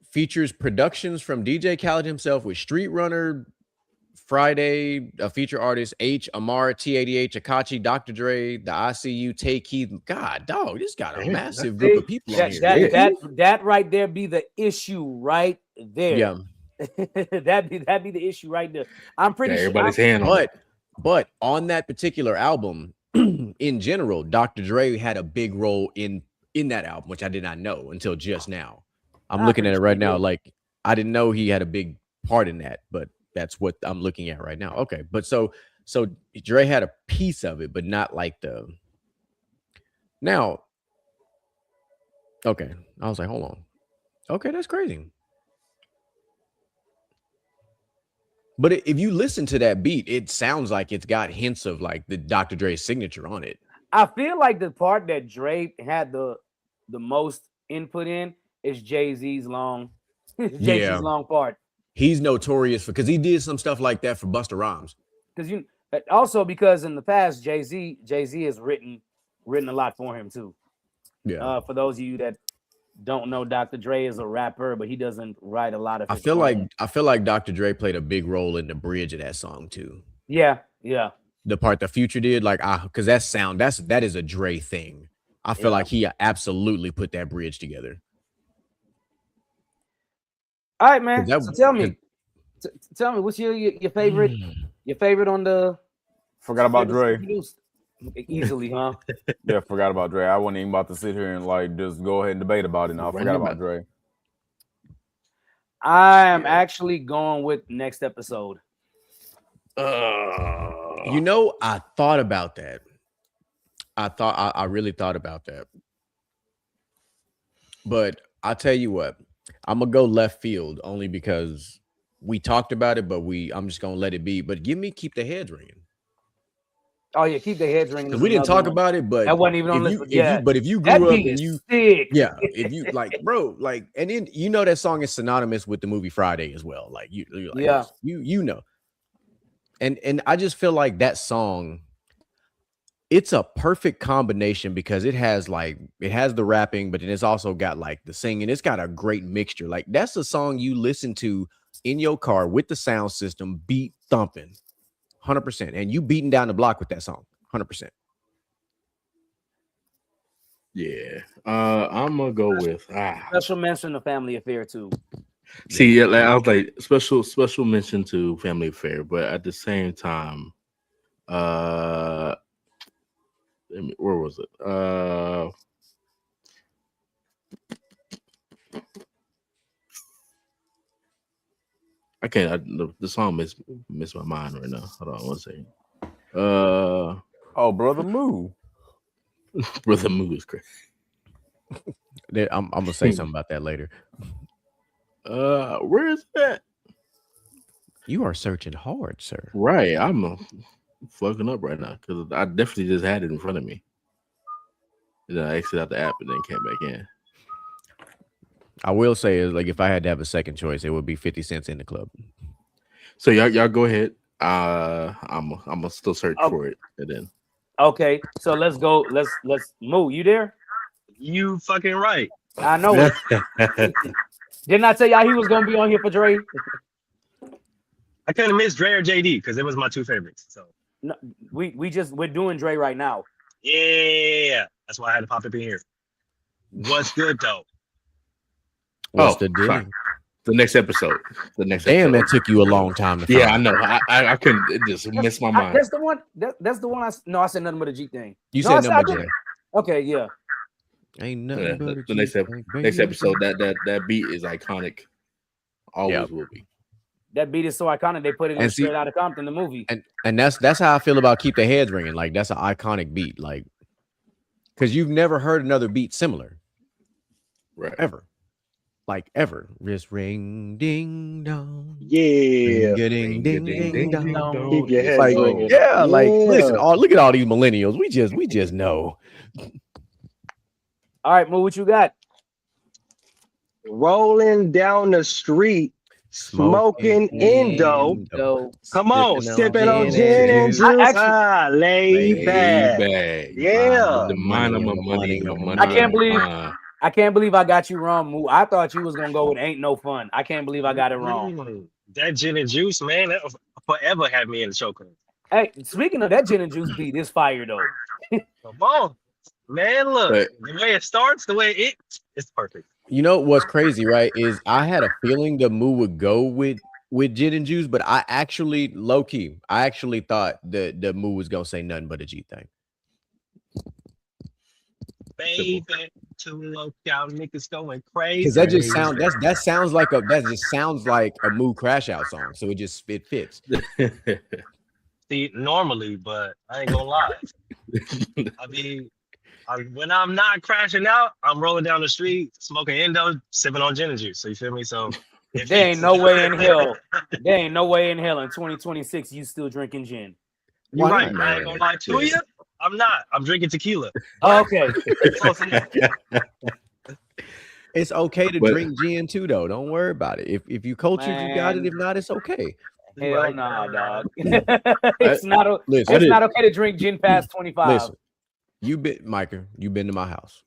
Features productions from DJ Khaled himself with Street Runner, Friday, a feature artist, H, Amar, T88, Akachi, Dr. Dre, the ICU, Tay Keith. God, dog, this got a massive group of people on here. That right there be the issue right there. Yeah. that'd be the issue right there. I'm pretty sure everybody's hand on it. But on that particular album, in general, Dr. Dre had a big role in that album, which I did not know until just now. I'm looking at it right now. Like, I didn't know he had a big part in that, but that's what I'm looking at right now. Okay. But so Dre had a piece of it, but not like the now. Okay. I was like, hold on. Okay, that's crazy. But if you listen to that beat, it sounds like it's got hints of like the Dr. Dre signature on it. I feel like the part that Dre had the most input in is Jay-Z's long part. He's notorious because he did some stuff like that for Busta Rhymes. Because in the past, Jay-Z has written a lot for him too. Yeah. For those of you that don't know, Dr. Dre is a rapper, but he doesn't write a lot of. I feel like Dr. Dre played a big role in the bridge of that song too. Yeah. The part the Future did, like, because that is a Dre thing. I feel like he absolutely put that bridge together. All right, man. So tell me, what's your favorite? Your favorite on the? Forgot about Dre. Easily, huh? Yeah, forgot about Dre. I wasn't even about to sit here and like just go ahead and debate about it. I forgot about Dre. I am actually going with next episode. I thought about that. I really thought about that. But I'll tell you what, I'm gonna go left field only because we talked about it, but I'm just gonna let it be. But keep the heads ringing. Oh yeah, keep the heads ringing. We didn't talk about it, but that wasn't even on list. But if you grew up and you sick. Yeah, if you like, bro, like, and then that song is synonymous with the movie Friday as well. Like you're like, you know. And I just feel like that song, it's a perfect combination because it has the rapping, but then it's also got like the singing. It's got a great mixture. Like that's a song you listen to in your car with the sound system, beat thumping, 100%, and you beating down the block with that song, 100%. Yeah, I'm gonna go with special mention to Family Affair too. See, yeah, like, I was like special mention to Family Affair, but at the same time, where was it? I can't. The song miss my mind right now. Hold on one second. Brother Moo. Brother Moo is crazy. I'm gonna say something about that later. Where is that? You are searching hard, sir. Right, I'm fucking up right now because I definitely just had it in front of me. And then I exited out the app and then came back in. I will say is like if I had to have a second choice, it would be 50 Cent's In the Club. So y'all go ahead. I'm gonna still search for it and then. Okay, so let's go. Let's move. You there? You fucking right. I know it. Didn't I tell y'all he was gonna be on here for Dre? I couldn't miss Dre or JD because it was my two favorites. So no, we're doing Dre right now. Yeah, that's why I had to pop up in here. What's good though? What's the deal? The next episode. Damn, that took you a long time to find. Yeah, I know. I couldn't. It just missed my mind. That's the one. That's the one. I said nothing but a G thing. You said nothing but G. Okay, yeah. Ain't nothing but a the G next episode. That beat is iconic. Always will be. That beat is so iconic. They put it in Straight Outta Compton, the movie. And that's how I feel about Keep the Heads Ringing. Like that's an iconic beat. Like, because you've never heard another beat similar, right? Ever. Like ever. Just ring ding dong. Yeah. Ding ding ding dong. Keep your head like, ringing. yeah, like listen, look at all these millennials. We just know. All right, Mo, what you got? Rolling down the street, smoking Indo. Come on, sipping on gin and juice. Laid back. Yeah. The mind of my money. I can't believe I got you wrong, Moo. I thought you was gonna go with "Ain't No Fun." I can't believe I got it wrong. That gin and juice, man, that forever had me in the choker. Hey, speaking of that gin and juice beat, it's fire though. Come on, man. Look, the way it starts, the way it's perfect. You know what's crazy, right? Is I had a feeling the Moo would go with gin and juice, but I actually low key, I actually thought the Moo was gonna say nothing but a G thing. Baby, too low, y'all niggas going crazy. Because that just sounds that sounds like a Moo crash out song. So it fits. See, normally, but I ain't gonna lie. I mean, when I'm not crashing out, I'm rolling down the street, smoking Indo, sipping on gin and juice. So you feel me? So there ain't no way in hell. There ain't no way in hell in 2026 you still drinking gin. You're right. I ain't gonna lie to you. I'm not. I'm drinking tequila. Oh, okay. It's okay to drink gin too, though. Don't worry about it. If you cultured, you got it. If not, it's okay. Hell nah, dog. It's not okay to drink gin past 25. Listen, Micah, you've been to my house.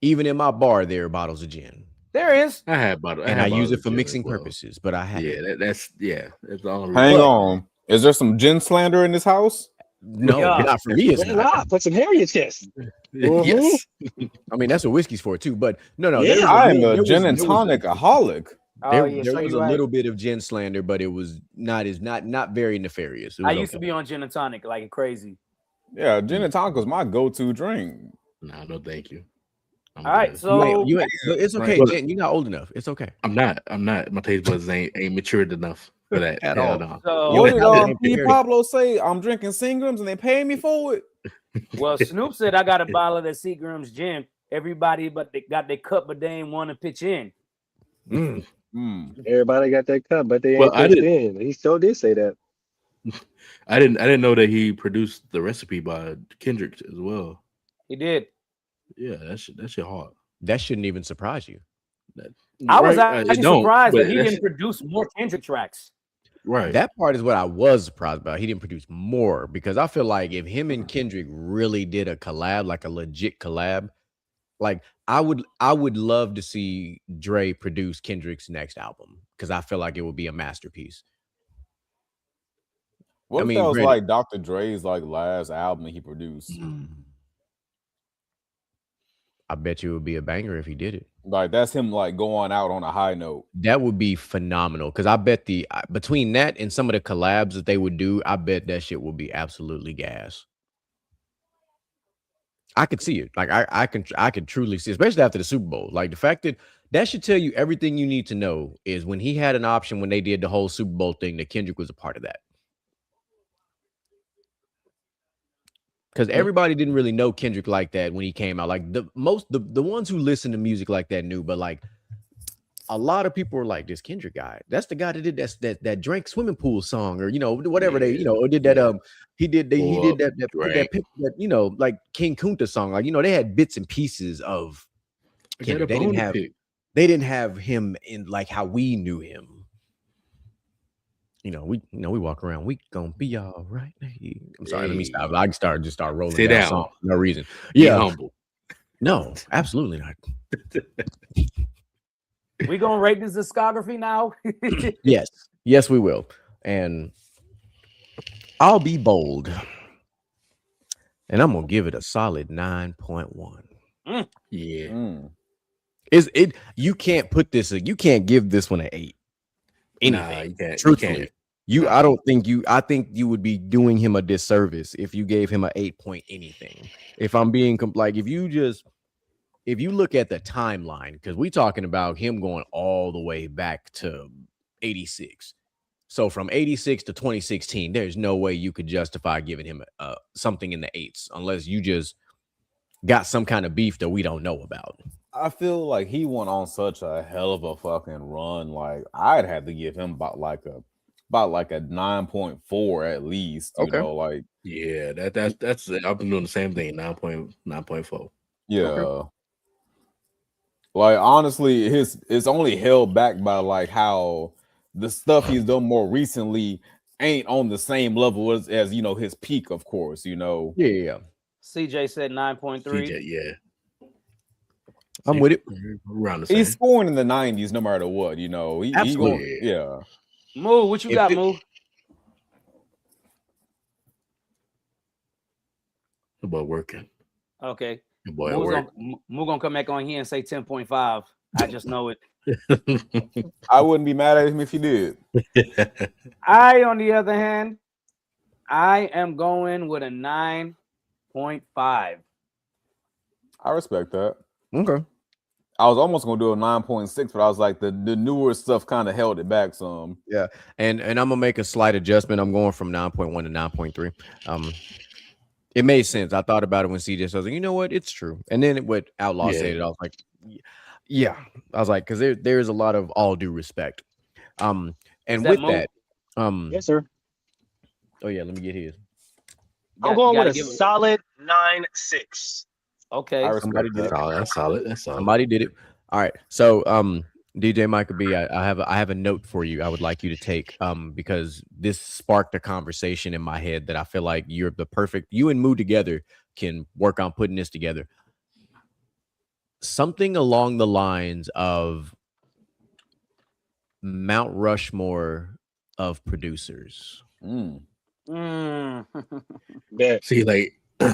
Even in my bar, there are bottles of gin. There is. I have bottles. And I use it for mixing purposes, but I have that's the only Hang on. Is there some gin slander in this house? No, not for me. It's not. Put some hair in your chest. Yes. I mean, that's what whiskey's for too. But no. Yeah. I am a gin and tonic aholic. There was a little bit of gin slander, but it was not very nefarious. I used to be on gin and tonic like crazy. Yeah, gin and tonic was my go-to drink. No, thank you. All right, so it's okay, Jen. You're not old enough. It's okay. I'm not. My taste buds ain't matured enough for that at all. No. So, what did Pablo say? I'm drinking Seagrams and they pay me for it. Well, Snoop said I got a bottle of that Seagram's gin. Everybody but they got their cup, but they ain't want to pitch in. Everybody got that cup, but they ain't pitched in. He still did say that. I didn't know that he produced the recipe by Kendrick as well. He did. Yeah, that shit hard. That shouldn't even surprise you. I was actually surprised that he didn't produce more Kendrick tracks. Right. That part is what I was surprised about. He didn't produce more because I feel like if him and Kendrick really did a collab, like a legit collab, like I would love to see Dre produce Kendrick's next album because I feel like it would be a masterpiece. What if that was like Dr. Dre's like last album he produced? I bet you it would be a banger if he did it. Like that's him like going out on a high note. That would be phenomenal because I bet between that and some of the collabs that they would do, I bet that shit would be absolutely gas. I could see it. Like I could truly see, especially after the Super Bowl. Like the fact that should tell you everything you need to know is when he had an option when they did the whole Super Bowl thing that Kendrick was a part of that. Because everybody didn't really know Kendrick like that when he came out. Like the ones who listen to music like that knew, but like a lot of people were like, this Kendrick guy, that's the guy that did that drank swimming pool song, or whatever they or did that he did that like King Kunta song. Like they had bits and pieces of Kendrick. They didn't have him in like how we knew him. We walk around. We gonna be all right. I'm sorry. Let me stop. I can start rolling. Sit down. For no reason. Be humble. No, absolutely not. We gonna rate this discography now? Yes, we will. And I'll be bold, and I'm gonna give it a solid 9.1. Yeah. Is it? You can't put this. You can't give this one an 8. Nah, Anything. you can't. Truthfully, Nah. I don't think you. I think you would be doing him a disservice if you gave him a 8 point anything. If I'm being like, if you look at the timeline, because we talking about him going all the way back to 86. So from 86 to 2016, there's no way you could justify giving him something in the 8s unless you just got some kind of beef that we don't know about. I feel like he went on such a hell of a fucking run. Like I'd have to give him about like a 9.4 at least. You know, like yeah, that's I've been doing the same thing. 9.4. Yeah. Like honestly, it's only held back by like how the stuff he's done more recently ain't on the same level as you know his peak, of course. You know. Yeah. CJ said 9.3. CJ, yeah. I'm with it. Around the same. He's scoring in the 90s no matter what, you know. Absolutely. Yeah. Moo, what you got, Moo? The boy working. Okay. The boy Moo gonna come back on here and say 10.5. I just know it. I wouldn't be mad at him if he did. On the other hand, I am going with a 9.5. I respect that. Okay. I was almost gonna do a 9.6, but I was like the newer stuff kind of held it back some. Yeah, and I'm gonna make a slight adjustment. I'm going from 9.1 to 9.3. It made sense. I thought about it when CJ said, I was like, you know what, it's true. And then what Outlaw said, I was like, yeah. I was like, because there's a lot of all due respect. And with that, yes, sir. Oh yeah, let me get his. I'm going with a solid 9.6. Okay, somebody did it. That's solid. Somebody did it. All right. So, DJ Michael B, I have a note for you. I would like you to take because this sparked a conversation in my head that I feel like you and Moo together can work on putting this together. Something along the lines of Mount Rushmore of producers.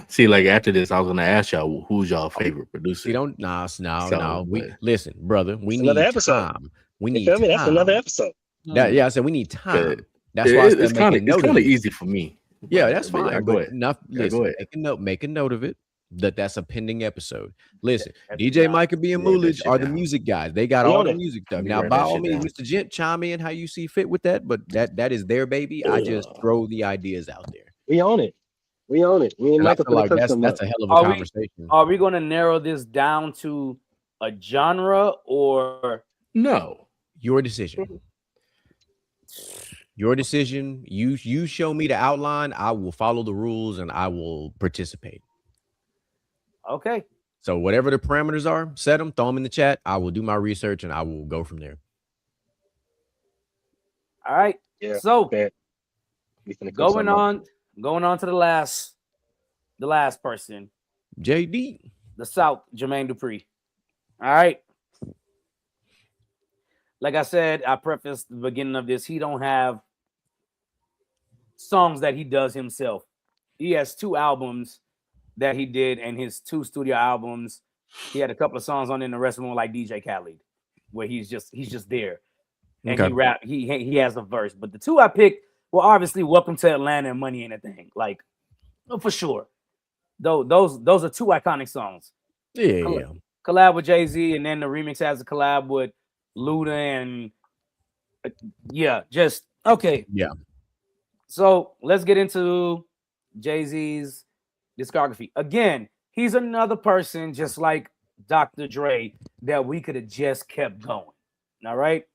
See, like after this, I was gonna ask y'all who's y'all favorite producer. We don't no. We listen, brother. We need time. We need time. That's another episode. I said we need time. That's why it's kind of easy for me. Yeah, that's fine. Yeah, but listen, make a note of it. That's a pending episode. Listen, DJ Michael B and Moolage are the music guys. They got all the music stuff. Now, by all means, Mr. Gent, chime in how you see fit with that. But that is their baby. I just throw the ideas out there. We own it. We own it. We like that's a hell of a conversation. Are we going to narrow this down to a genre or no? Your decision. Your decision. You show me the outline. I will follow the rules and I will participate. Okay. So whatever the parameters are, set them, throw them in the chat. I will do my research and I will go from there. All right. Yeah. So going on to the last person. JD. The South, Jermaine Dupri. All right. Like I said, I prefaced the beginning of this. He don't have songs that he does himself. He has 2 albums that he did, and his 2 studio albums. He had a couple of songs on in the rest of them like DJ Khaled, where he's just there. And he rap, he has a verse. But the 2 I picked were obviously Welcome to Atlanta and Money Ain't a Thing. Like, for sure. Those are 2 iconic songs. Yeah. Collab with Jay-Z, and then the remix has a collab with Luda and just okay. Yeah. So let's get into Jay-Z's discography. Again, he's another person just like Dr. Dre that we could have just kept going. All right.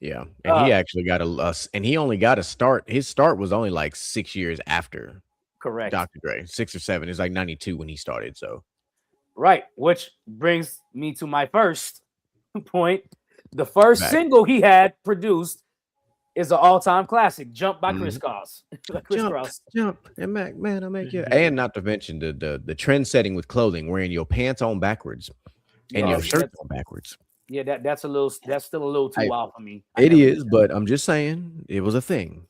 Yeah, and he actually got and he only got a start. His start was only like 6 years after. Correct. Dr. Dre, 6 or 7. It's like 92 when he started. So, right, which brings me to my first point. The first single he had produced is an all-time classic, "Jump" by Chris Cross. Jump, and Mac, man, I make you. And not to mention the trend setting with clothing, wearing your pants on backwards and your shirt on backwards. Yeah, that's still a little too wild for me. It is, but I'm just saying it was a thing.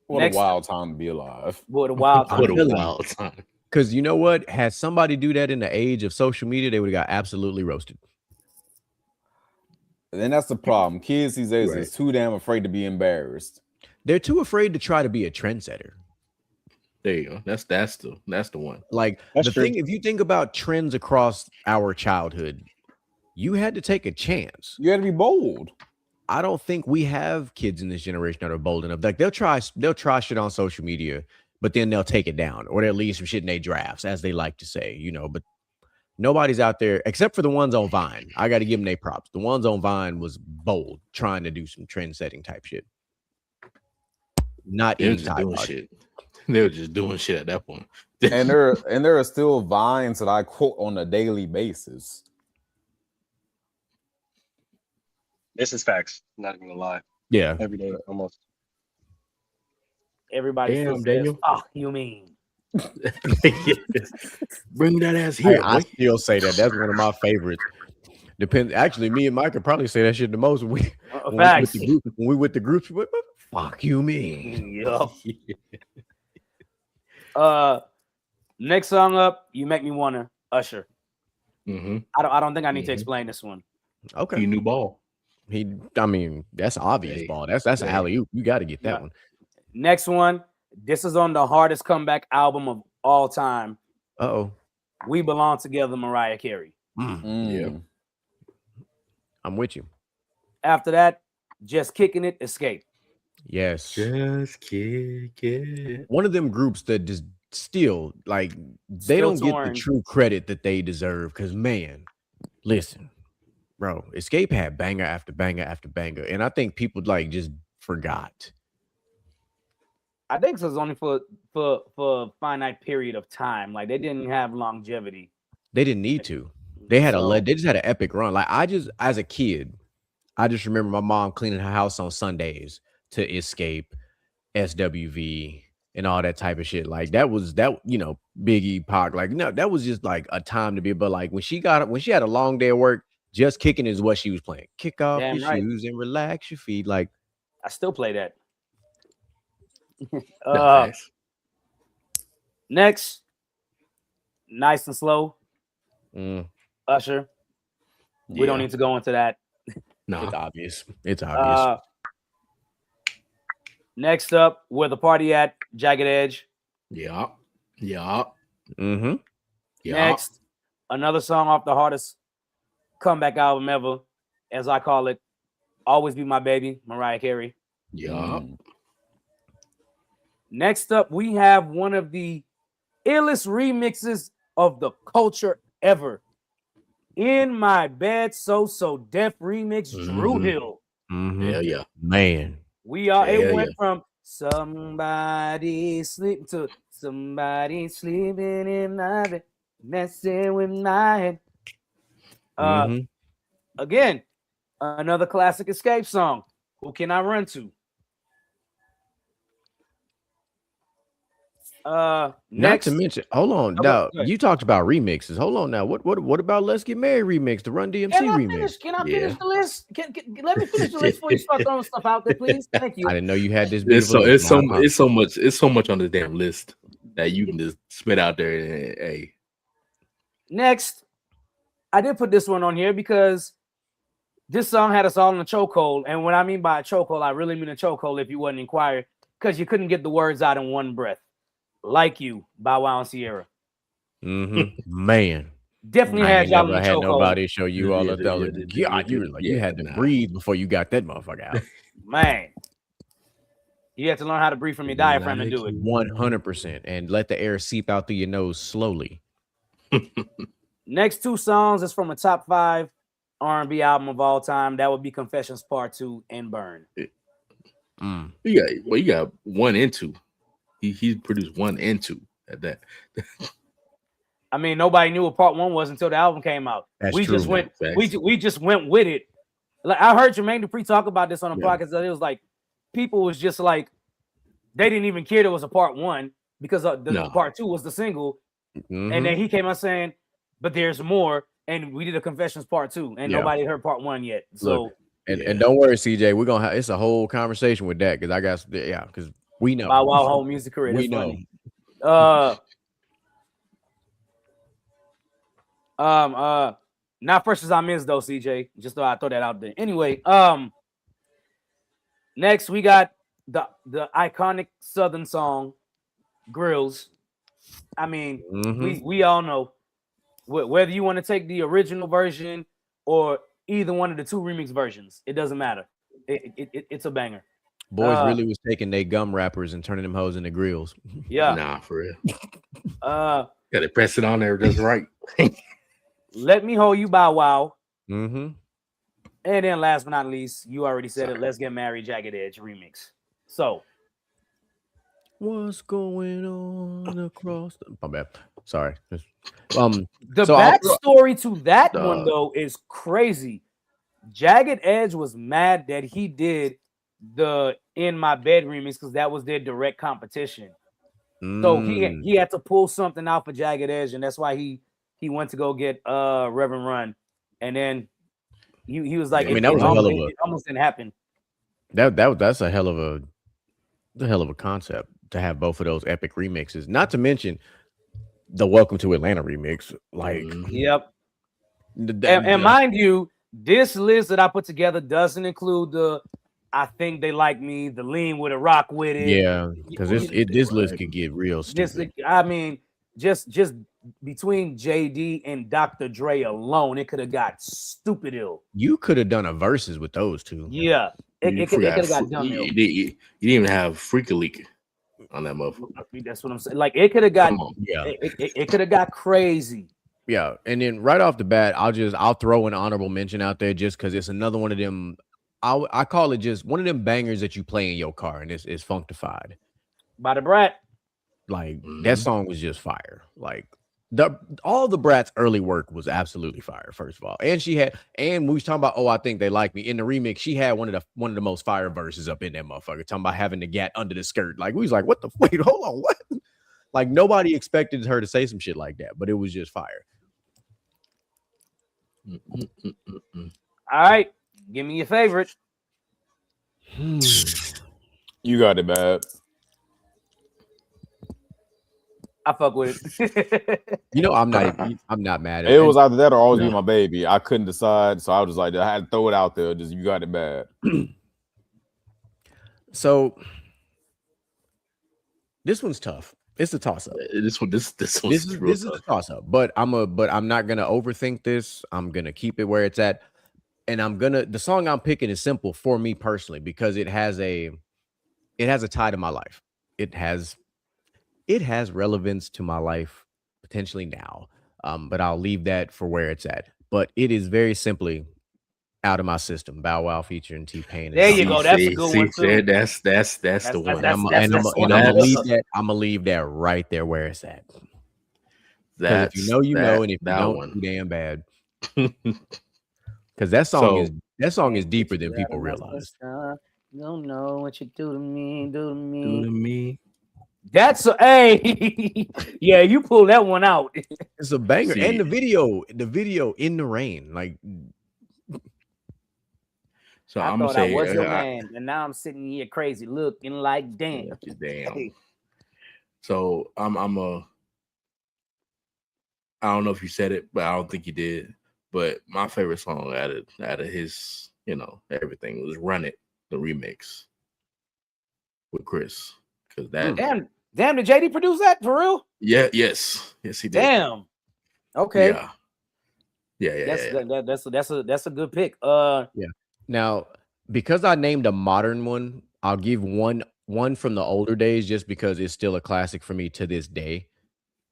What a wild time to be alive. What a wild time. What a wild time. Because you know what? Had somebody do that in the age of social media, they would have got absolutely roasted. And that's the problem. Kids these days is too damn afraid to be embarrassed. They're too afraid to try to be a trendsetter. There you go. That's the one. Like the thing, if you think about trends across our childhood, you had to take a chance. You had to be bold. I don't think we have kids in this generation that are bold enough. Like they'll try shit on social media, but then they'll take it down, or they'll leave some shit in their drafts, as they like to say, you know. But nobody's out there except for the ones on Vine. I got to give them their props. The ones on Vine was bold, trying to do some trend setting type shit. Not doing shit. They were just doing shit at that point. and there are still Vines that I quote on a daily basis. This is facts. Not even gonna lie. Yeah, every day almost. Everybody Damn, says, Daniel. "Oh, you mean?" Bring that ass here. I still say that. That's one of my favorites. Depends. Actually, me and Mike could probably say that shit the most when we with the groups. Fuck you, mean? Yup. Next song up, "You Make Me Wanna," Usher. Mm-hmm. I don't think I need to explain this one. Okay. He knew ball. I mean, that's obvious ball. That's an alley-oop. You got to get that one. Next one. This is on the hardest comeback album of all time. "We Belong Together," Mariah Carey. Yeah. I'm with you. After that, "Just Kicking It," Escape. Yes. Just kick it. One of them groups that just still like they don't get the true credit that they deserve. Because man, listen, bro, Escape had banger after banger after banger, and I think people like just forgot. I think it was only for a finite period of time. Like they didn't have longevity. They didn't need to. They had they just had an epic run. Like as a kid, I just remember my mom cleaning her house on Sundays to Escape, SWV, and all that type of shit. Like that, you know, Biggie, Pac. Like no, that was just like a time to be. But like when she had a long day of work, Just Kicking is what she was playing. Kick off your shoes and relax your feet. Like I still play that. Next, "Nice and Slow," Usher. We don't need to go into that. No, it's obvious. It's obvious. Next up, "Where the Party At," Jagged Edge. Yeah. Next, another song off the hardest comeback album ever, as I call it, "Always Be My Baby," Mariah Carey. Yeah. Next up, we have one of the illest remixes of the culture ever. "In My Bed, So Def" remix, Drew Hill. Yeah. Man. It went from somebody sleep to somebody sleeping in my bed, messing with my head. Again, another classic Escape song. "Who Can I Run To?" Not to mention, hold on. Now you talked about remixes. Hold on now. What about "Let's Get Married" remix, the Run DMC remix? Can I finish the list? Let me finish the list before you start throwing stuff out there, please. Thank you. I didn't know you had this. It's so much on the damn list that you can just spit out there. And, hey. Next, I did put this one on here because this song had us all in a chokehold. And what I mean by a chokehold, I really mean a chokehold if you wasn't inquired, because you couldn't get the words out in one breath. "Like You," Bow Wow and Sierra. Man, definitely had y'all in the had chokehold. Nobody show you all of that. You had to breathe before you got that motherfucker out. Man, you have to learn how to breathe from your diaphragm to do it. 100%, and let the air seep out through your nose slowly. Next two songs is from a top 5 R&B album of all time. That would be "Confessions Part 2" and "Burn." You got 1 and 2. He produced 1 and 2 at that. I mean, nobody knew what Part 1 was until the album came out. We just went with it. Like I heard Jermaine Dupri talk about this on a podcast. It was like people was just like they didn't even care there was a Part 1 because the Part 2 was the single, and then he came out saying, "But there's more," and we did a Confessions Part 2, and nobody heard Part 1 yet. So. Look, and don't worry, CJ, we're gonna have it's a whole conversation with that because because we know Bow Wow whole music career. We know. Not fresh as I'm is though, CJ. Just thought I'd throw that out there. Anyway, next we got the iconic Southern song, Grills. I mean, we all know whether you want to take the original version or either one of the two remix versions, it doesn't matter. It's a banger. Boys really was taking their gum wrappers and turning them hoes into grills. Yeah. Nah, for real. Gotta press it on there just right. Let Me Hold You, Bow Wow. Mm-hmm. And then last but not least, you already said it, Let's Get Married, Jagged Edge remix. So what's going on across the... My bad. Sorry. The backstory to that one though is crazy. Jagged Edge was mad that he did the In My Bed remix because that was their direct competition. So he had to pull something out for Jagged Edge, and that's why he went to go get Reverend Run, and then he was like, I mean, that was a hell of a... It almost didn't happen. That's a hell of a concept to have both of those epic remixes. Not to mention the Welcome to Atlanta remix. Like, yep. And mind you, this list that I put together doesn't include the I Think They Like Me, the Lean with a Rock with it. Yeah, because this list could get real stupid. I mean, just between JD and Dr. Dre alone, it could have got stupid ill. You could have done a verses with those two. Yeah, it could have got done. You didn't even have Freak a Leak on that motherfucker. That's what I'm saying. Like it could have got, it could have got crazy. Yeah, and then right off the bat, I'll throw an honorable mention out there just because it's another one of them. I call it just one of them bangers that you play in your car, and it's Functified by the Brat. Like that song was just fire. Like all the Brat's early work was absolutely fire. First of all, and when we was talking about I Think They Like Me in the remix, she had one of the most fire verses up in that motherfucker. Talking about having the gat under the skirt. Like we was like, what the wait, hold on, what? Like nobody expected her to say some shit like that, but it was just fire. All right. Give me your favorite. You got it, bad. I fuck with it. I'm not mad at it. It was either that or Always Be My Baby. I couldn't decide, so I was just like, I had to throw it out there. Just You Got It Bad. So this one's tough. It's a toss up. This is a toss up. But I'm not gonna overthink this. I'm gonna keep it where it's at. And the song I'm picking is simple for me personally because it has a tie to my life. It has relevance to my life potentially now. But I'll leave that for where it's at. But it is very simply Out of My System, Bow Wow featuring T-Pain. There you go. That's a good one too. That's the one. I'm gonna leave that right there where it's at. If you know, you know, and if you don't, too damn bad. Because that song is deeper than people realize. You don't know what you do to me. That's hey, yeah, you pull that one out. It's a banger, and the video In the Rain, like. So I thought I was your man, and now I'm sitting here crazy, looking like damn. So I don't know if you said it, but I don't think you did. But my favorite song out of his, everything was "Run It," the remix with Chris. Because that damn, did JD produce that for real? Yes, he did. Damn. Okay. Yeah. That's a good pick. Yeah. Now, because I named a modern one, I'll give one from the older days just because it's still a classic for me to this day.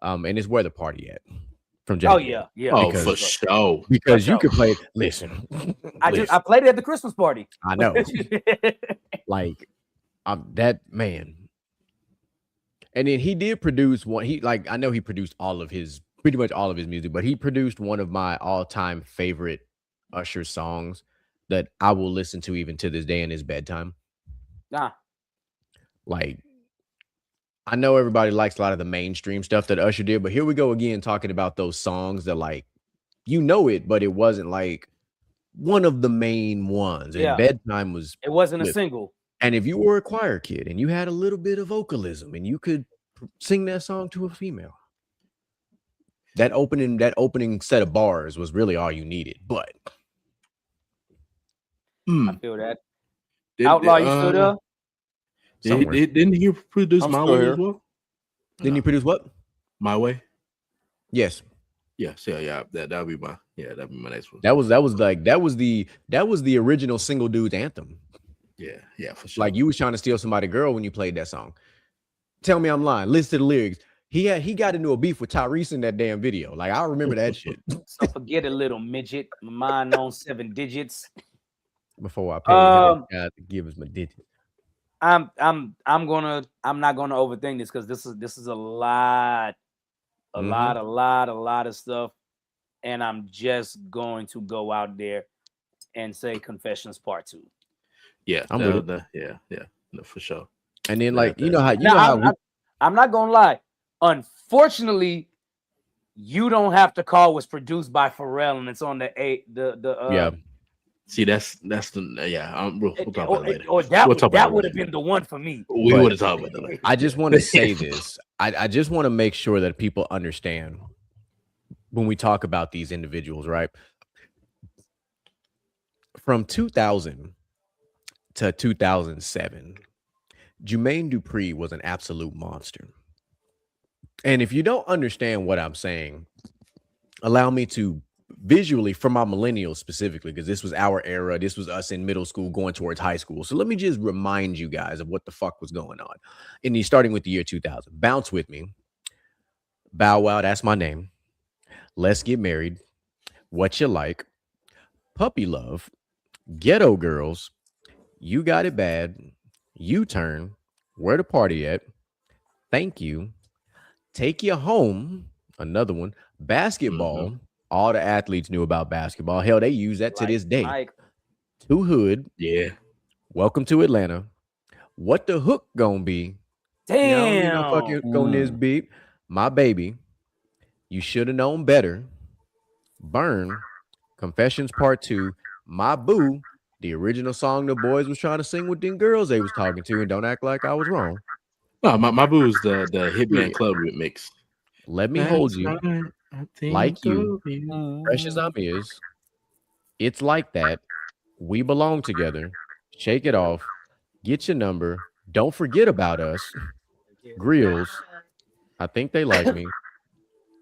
And it's Where the Party At from Jack. Oh yeah. Because, for sure. Because you could play it. Listen. I played it at the Christmas party. I know. Like that man. And then he did produce one. I know he produced pretty much all of his music, but he produced one of my all-time favorite Usher songs that I will listen to even to this day in his bedtime. Like, I know everybody likes a lot of the mainstream stuff that Usher did, but here we go again talking about those songs that it, but it wasn't like one of the main ones. And bedtime it wasn't a single. And if you were a choir kid and you had a little bit of vocalism and you could sing that song to a female, that opening set of bars was really all you needed. But I feel that. Outlaw, you still there? Didn't he produce I'm My still Way here. as well? Didn't he produce what? My Way? Yes. Yes, yeah. That'd be my next one. That was the original single dude's anthem. Yeah, for sure. Like you was trying to steal somebody's girl when you played that song. Tell me I'm lying. Listen to the lyrics. He got into a beef with Tyrese in that damn video. Like I remember that shit. So forget a little midget. My mind on 7 digits. Before I pay God to give us my digits. I'm not gonna overthink this because this is a lot of stuff, and I'm just going to go out there and say Confessions Part 2. Yeah, I'm with it. Yeah, no, for sure. And then like I'm not gonna lie. Unfortunately, You Don't Have to Call was produced by Pharrell, and it's on yeah. See, that's the we'll talk about that later. Or that would have been the one for me. We would have talked about that later. I just want to say this. I just want to make sure that people understand when we talk about these individuals, right? From 2000 to 2007, Jermaine Dupri was an absolute monster. And if you don't understand what I'm saying, allow me to visually, for my millennials specifically, because this was our era. This was us in middle school going towards high school. So let me just remind you guys of what the fuck was going on. And starting with the year 2000. Bounce With Me. Bow Wow, That's My Name. Let's Get Married. What You Like. Puppy Love. Ghetto Girls. You Got It Bad. U-Turn. Where the Party At. Thank You. Take You Home. Another one. Basketball. All the athletes knew about basketball. Hell, they use that to this day. Too Hood. Yeah. Welcome to Atlanta. What the Hook Gonna Be? Damn. You know, fucking on this beat. My Baby. You Should Have Known Better. Burn. Confessions Part 2. My Boo. The original song the boys was trying to sing with them girls they was talking to, and don't act like I was wrong. No, my Boo is the Hitman Club remix. Let Me Hold You. Like You. Fresh As I'm Is. It's Like That. We Belong Together. Shake It Off. Get Your Number. Don't Forget About Us. Grills. I Think They Like Me.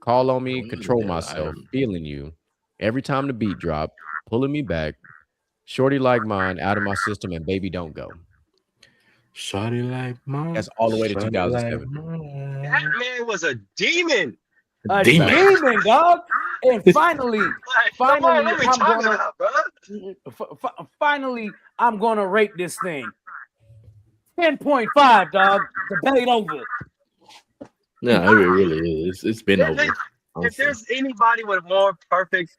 Call on Me. Control Myself. Feeling You. Every Time the Beat Drop. Pulling Me Back. Shorty Like Mine. Out of My System. And Baby Don't Go. Shorty Like Mine. That's all the way to 2007. That man was a demon. A demon, dog. And finally, I'm gonna rate this thing 10.5, dog. Debate over. No, it really is. It's been over. If there's anybody with more perfect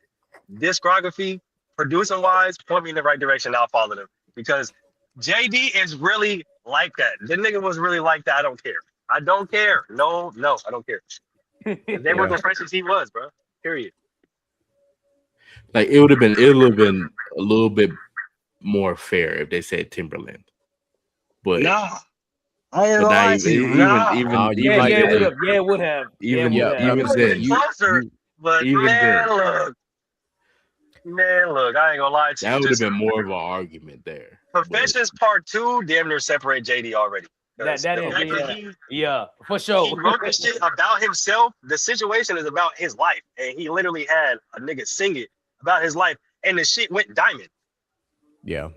discography, producing wise, point me in the right direction. I'll follow them because JD is really like that. The nigga was really like that. I don't care. I don't care. No, I don't care. They were the freshest he was, bro. Period. Like it would have been a little bit more fair if they said Timberland. But nah. I ain't gonna it would have. Even then, but man, look, I ain't gonna lie to you. That would have been more of an argument there. Confessions Part 2 damn near separate JD already. Yeah, for sure. He wrote this shit about himself. The situation is about his life, and he literally had a nigga sing it about his life, and the shit went diamond. Yeah.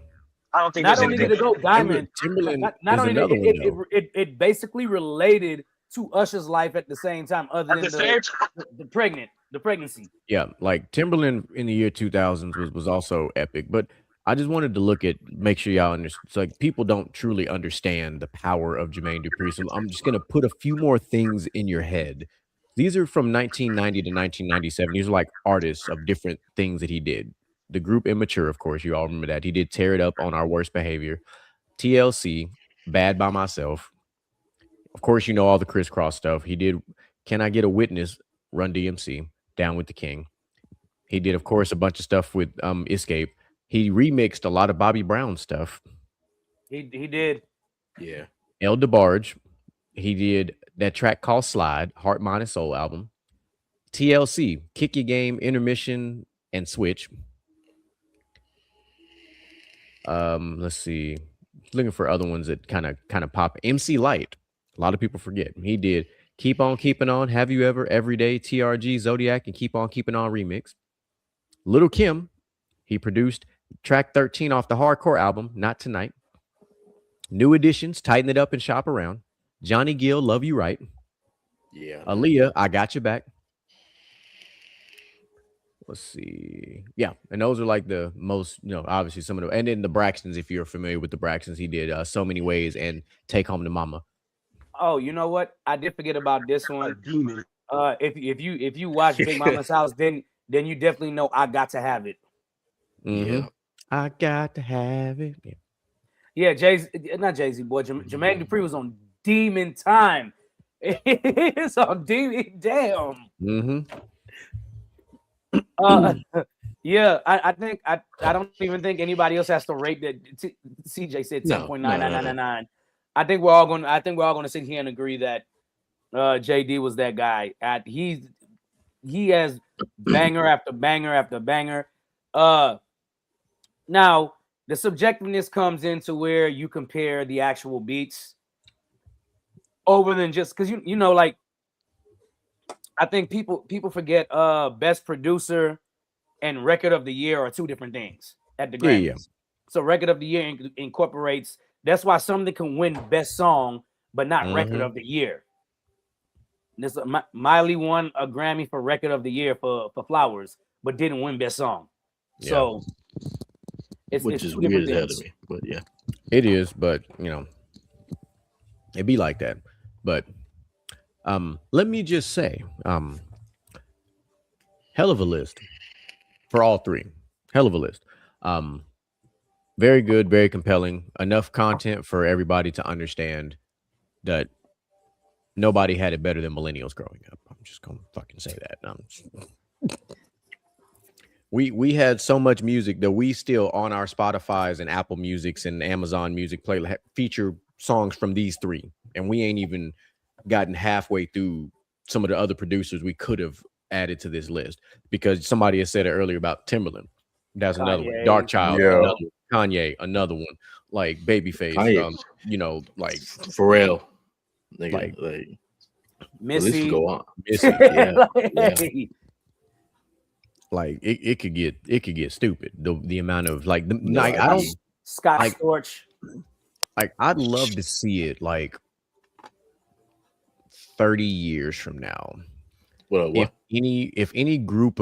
I don't think not only did it go diamond. Timberland not only did it basically related to Usher's life at the same time, other than the pregnancy. Yeah, like Timberland in the year 2000s was also epic, but I just wanted to make sure y'all understand. It's like people don't truly understand the power of Jermaine Dupri. So I'm just gonna put a few more things in your head. These are from 1990 to 1997. These are like artists of different things that he did. The group Immature, of course, you all remember that. He did Tear It Up on Our Worst Behavior. TLC, Bad by Myself. Of course, you know all the crisscross stuff. He did Can I Get a Witness, Run DMC, Down with the King. He did, of course, a bunch of stuff with Escape. He remixed a lot of Bobby Brown stuff. He did. Yeah. El DeBarge. He did that track called Slide, Heart, Mind, and Soul album. TLC, Kick Your Game, Intermission, and Switch. Let's see. Looking for other ones that kind of pop. MC Light. A lot of people forget. He did Keep On Keeping On, Have You Ever, Everyday, TRG, Zodiac, and Keep On Keeping On remix. Little Kim, he produced track 13 off the Hardcore album, Not Tonight. New Editions, Tighten It Up and Shop Around. Johnny Gill, Love You Right. Yeah. Aaliyah, I Got Your Back. Let's see. Yeah, and those are like the most, obviously some of the, and then the Braxtons, if you're familiar with the Braxtons, he did So Many Ways and Take Home to Mama. Oh, you know what? I did forget about this one. If you watch Big Mama's House, then you definitely know I Got to Have It. Yeah, I got to have it. Yeah, not Jay-Z, boy. Jermaine Dupri was on Demon Time. It's on Demon. Damn. Yeah, I think I don't even think anybody else has to rate that. CJ said 10.9999. I think we're all going to sit here and agree that JD was that guy. He has banger after banger after banger. Now the subjectiveness comes into where you compare the actual beats over than just because you know, like, I think people forget best producer and record of the year are two different things at the Grammys. Yeah. So record of the year incorporates, that's why something can win best song but not record of the year. This Miley won a Grammy for record of the year for Flowers, but didn't win best song. Yeah. So which is weird as hell to me, but yeah, it is. But it'd be like that. But let me just say, hell of a list for all three. Hell of a list. Very good, very compelling. Enough content for everybody to understand that nobody had it better than millennials growing up. I'm just gonna fucking say that. We had so much music that we still on our Spotify's and Apple Musics and Amazon Music play feature songs from these three, and we ain't even gotten halfway through some of the other producers we could have added to this list, because somebody has said it earlier about Timberland. That's Kanye, another one. Dark Child, another one. Kanye, another one. Like Babyface, like Pharrell, like Missy. Go on. Missy, yeah. Like it could get stupid. The amount of I don't Scott Storch. Like I'd love to see it like 30 years from now. What? If any group,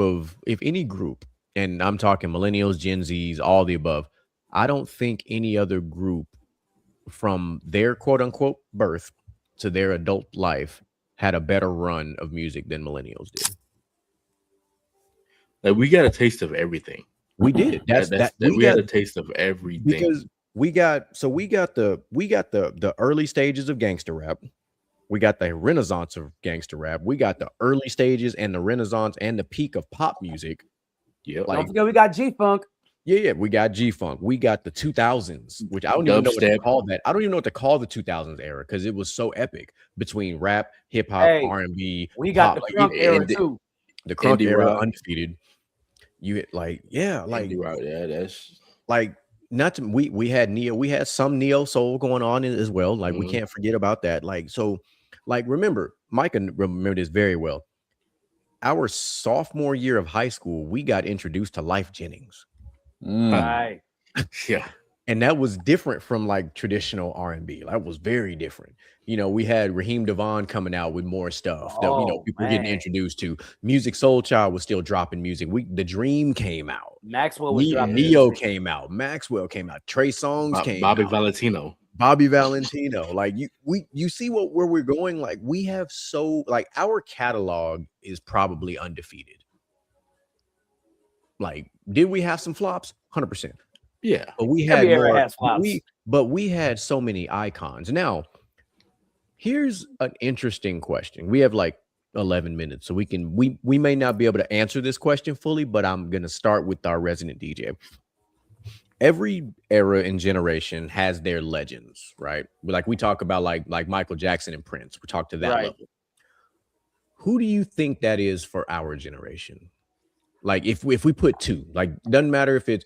and I'm talking millennials, Gen Zs, all the above, I don't think any other group from their quote unquote birth to their adult life had a better run of music than millennials did. Like we got a taste of everything. We did. We got a taste of everything because we got the early stages of gangster rap. We got the renaissance of gangster rap. We got the early stages and the renaissance and the peak of pop music. Yeah, don't forget we got G-Funk. Yeah, we got G-Funk. We got the 2000s, which I don't even know what to call that. I don't even know what to call the 2000s era because it was so epic between rap, hip hop, R&B. We got the crunk era too. The crunk era, undefeated. You hit that's like not to we had neo. We had some neo soul going on as well. Like we can't forget about that. Like so, like remember, Micah remember this very well. Our sophomore year of high school, we got introduced to Life Jennings. Right. Yeah. And that was different from like traditional R&B. That was very different. We had Raheem Devon coming out with more stuff that, people were getting introduced to. Music Soul Child was still dropping music. The Dream came out. Maxwell was dropping. Neo came out. Maxwell came out. Trey Songz came out. Bobby Valentino. Like you see where we're going? Like we have our catalog is probably undefeated. Like, did we have some flops? 100%. Yeah, but we had more. We had so many icons. Now, here's an interesting question. We have like 11 minutes, so we may not be able to answer this question fully, but I'm gonna start with our resident DJ. Every era and generation has their legends, right? Like we talk about like Michael Jackson and Prince. We talk to that level. Who do you think that is for our generation? Like if we put two, like doesn't matter if it's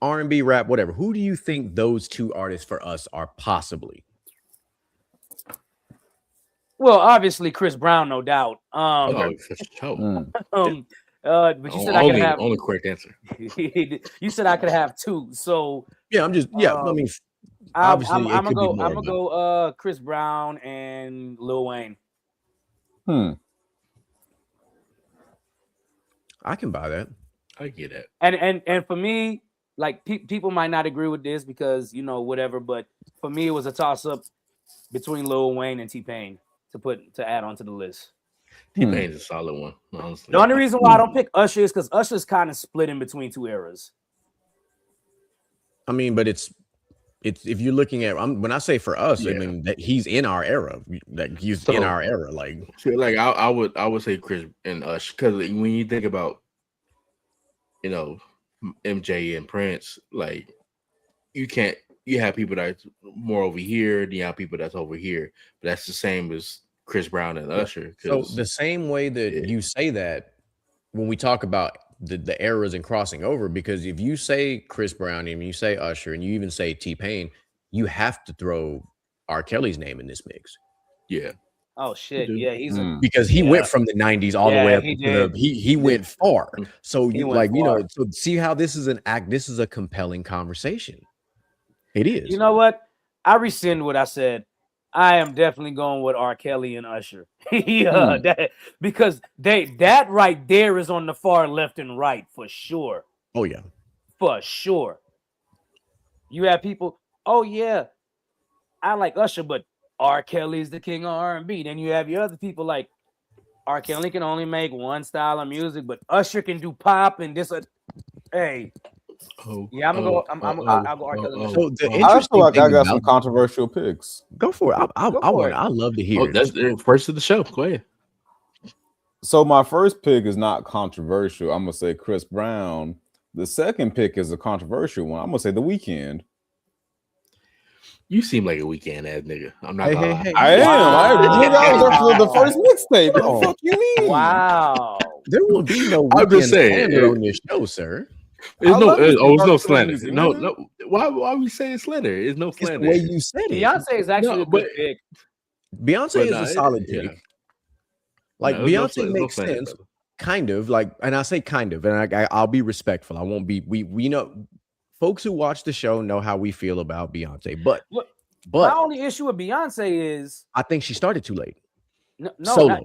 R&B, rap, whatever. Who do you think those two artists for us are possibly? Well, obviously Chris Brown, no doubt. Okay. For sure. But you said I could have only correct answer. You said I could have two. So yeah, I'm just I mean, obviously I'm gonna go Chris Brown and Lil Wayne. I can buy that. I get it. And for me, like people might not agree with this because whatever, but for me it was a toss up between Lil Wayne and T-Pain to add onto the list. T-Pain's a solid one, honestly. The only reason why I don't pick Usher is because Usher's kind of split in between two eras. I mean, but it's if you're looking at when I say for us, I mean that he's in our era. That he's in our era. Like I would say Chris and Usher because when you think about MJ and Prince, like you have people that's more over here, then you have people that's over here, but that's the same as Chris Brown and Usher. So the same way that you say that when we talk about the eras and crossing over, because if you say Chris Brown and you say Usher and you even say T-Pain, you have to throw R. Kelly's name in this mix. Yeah. Oh shit! Yeah, he's because he went from the 90s all the way up to he went far. So so see how this is an act. This is a compelling conversation. It is. You know what? I rescind what I said. I am definitely going with R. Kelly and Usher. Because that right there is on the far left and right for sure. Oh yeah, for sure. You have people. Oh yeah, I like Usher, but R. Kelly's the king of R&B. Then you have your other people like R. Kelly can only make one style of music, but Usher can do pop and this. Hey. Yeah, I'm gonna go. I'll go R. Kelly. So I feel like I got some controversial picks. Go for it. I love to hear. That's the first of the show. Go ahead. So my first pick is not controversial. I'm gonna say Chris Brown. The second pick is a controversial one. I'm gonna say The Weeknd. You seem like a Weeknd ass nigga. I'm not gonna lie. I am. I was the first mixtape. What the fuck you mean? Wow. There will be no Weeknd slander on this show, sir. It's no slander. No. Why we saying slander? It's no slander. It's the way you said it. Beyonce is actually a good pick. Beyonce is a solid pick. Like Beyonce makes sense, kind of. Like, and I say kind of, and I'll be respectful. I won't be. We know. Folks who watch the show know how we feel about Beyonce, but my only issue with Beyonce is I think she started too late. No, solo.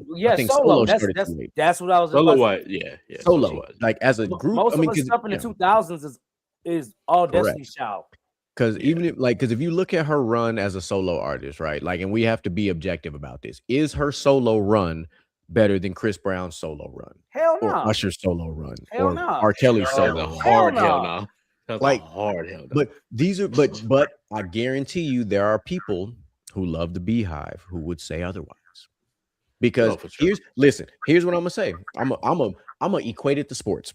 Solo. That's what I was. Solo, what? Yeah. Solo. Like as a group, most of the stuff in the 2000s is all Destiny's Child. Because if you look at her run as a solo artist, right? Like, and we have to be objective about this. Is her solo run better than Chris Brown's solo run? Hell no. Or Usher's solo run? Hell or no. R. Kelly's solo run? Hard hell no. Like hard hell no. But these are but I guarantee you there are people who love the Beehive who would say otherwise. Because here's what I'm gonna say. I'm gonna equate it to sports.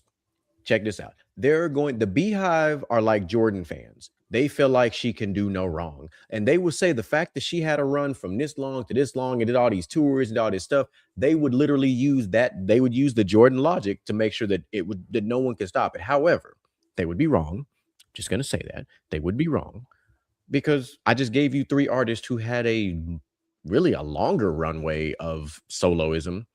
Check this out. The Beehive are like Jordan fans. They feel like she can do no wrong. And they would say the fact that she had a run from this long to this long and did all these tours and all this stuff, they would literally use that. They would use the Jordan logic to make sure that that no one can stop it. However, they would be wrong. Just gonna say that. They would be wrong. Because I just gave you three artists who had really a longer runway of soloism.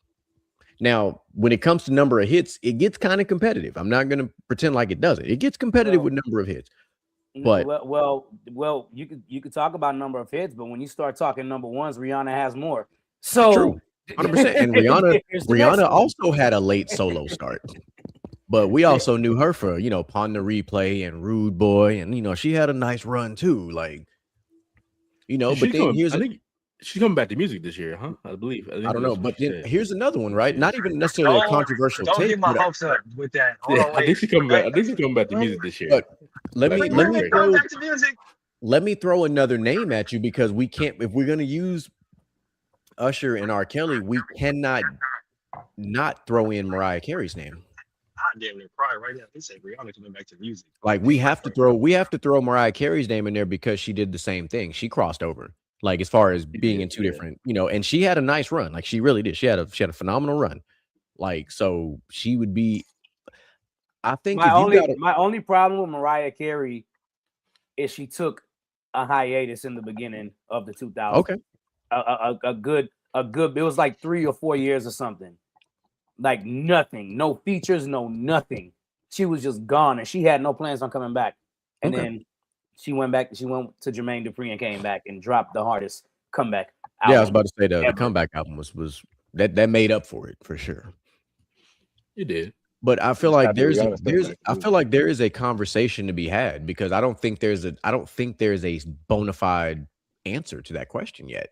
Now, when it comes to number of hits, it gets kind of competitive. I'm not going to pretend like it doesn't. It gets competitive with number of hits. But well, you could talk about number of hits, but when you start talking number ones, Rihanna has more. So true, 100%. And Rihanna also had a late solo start. But we also knew her for, Pon the Replay and Rude Boy, and she had a nice run too. Like, but then she's coming back to music this year, huh? I believe. I don't know, but then here's another one, right? Not even necessarily a controversial take. Don't get my hopes up with that. I think she's coming back. I think she's coming back to music this year. But let me throw another name at you because we can't. If we're gonna use Usher and R. Kelly, we cannot not throw in Mariah Carey's name. I damn near cry right now. They say Rihanna coming back to music. Like we have to throw Mariah Carey's name in there because she did the same thing. She crossed over. Like as far as being in two different, and she had a nice run. Like she really did. She had a phenomenal run. Like so she would be. I think if you got my only problem with Mariah Carey is she took a hiatus in the beginning of the 2000s. Okay. A good it was like 3 or 4 years or something. Like nothing, no features, no nothing. She was just gone and she had no plans on coming back. And then she went back, she went to Jermaine Dupri and came back and dropped the hardest comeback album. Yeah, I was about to say the comeback album was that made up for it for sure. You did. But I feel like there is a conversation to be had because I don't think there's a bona fide answer to that question yet.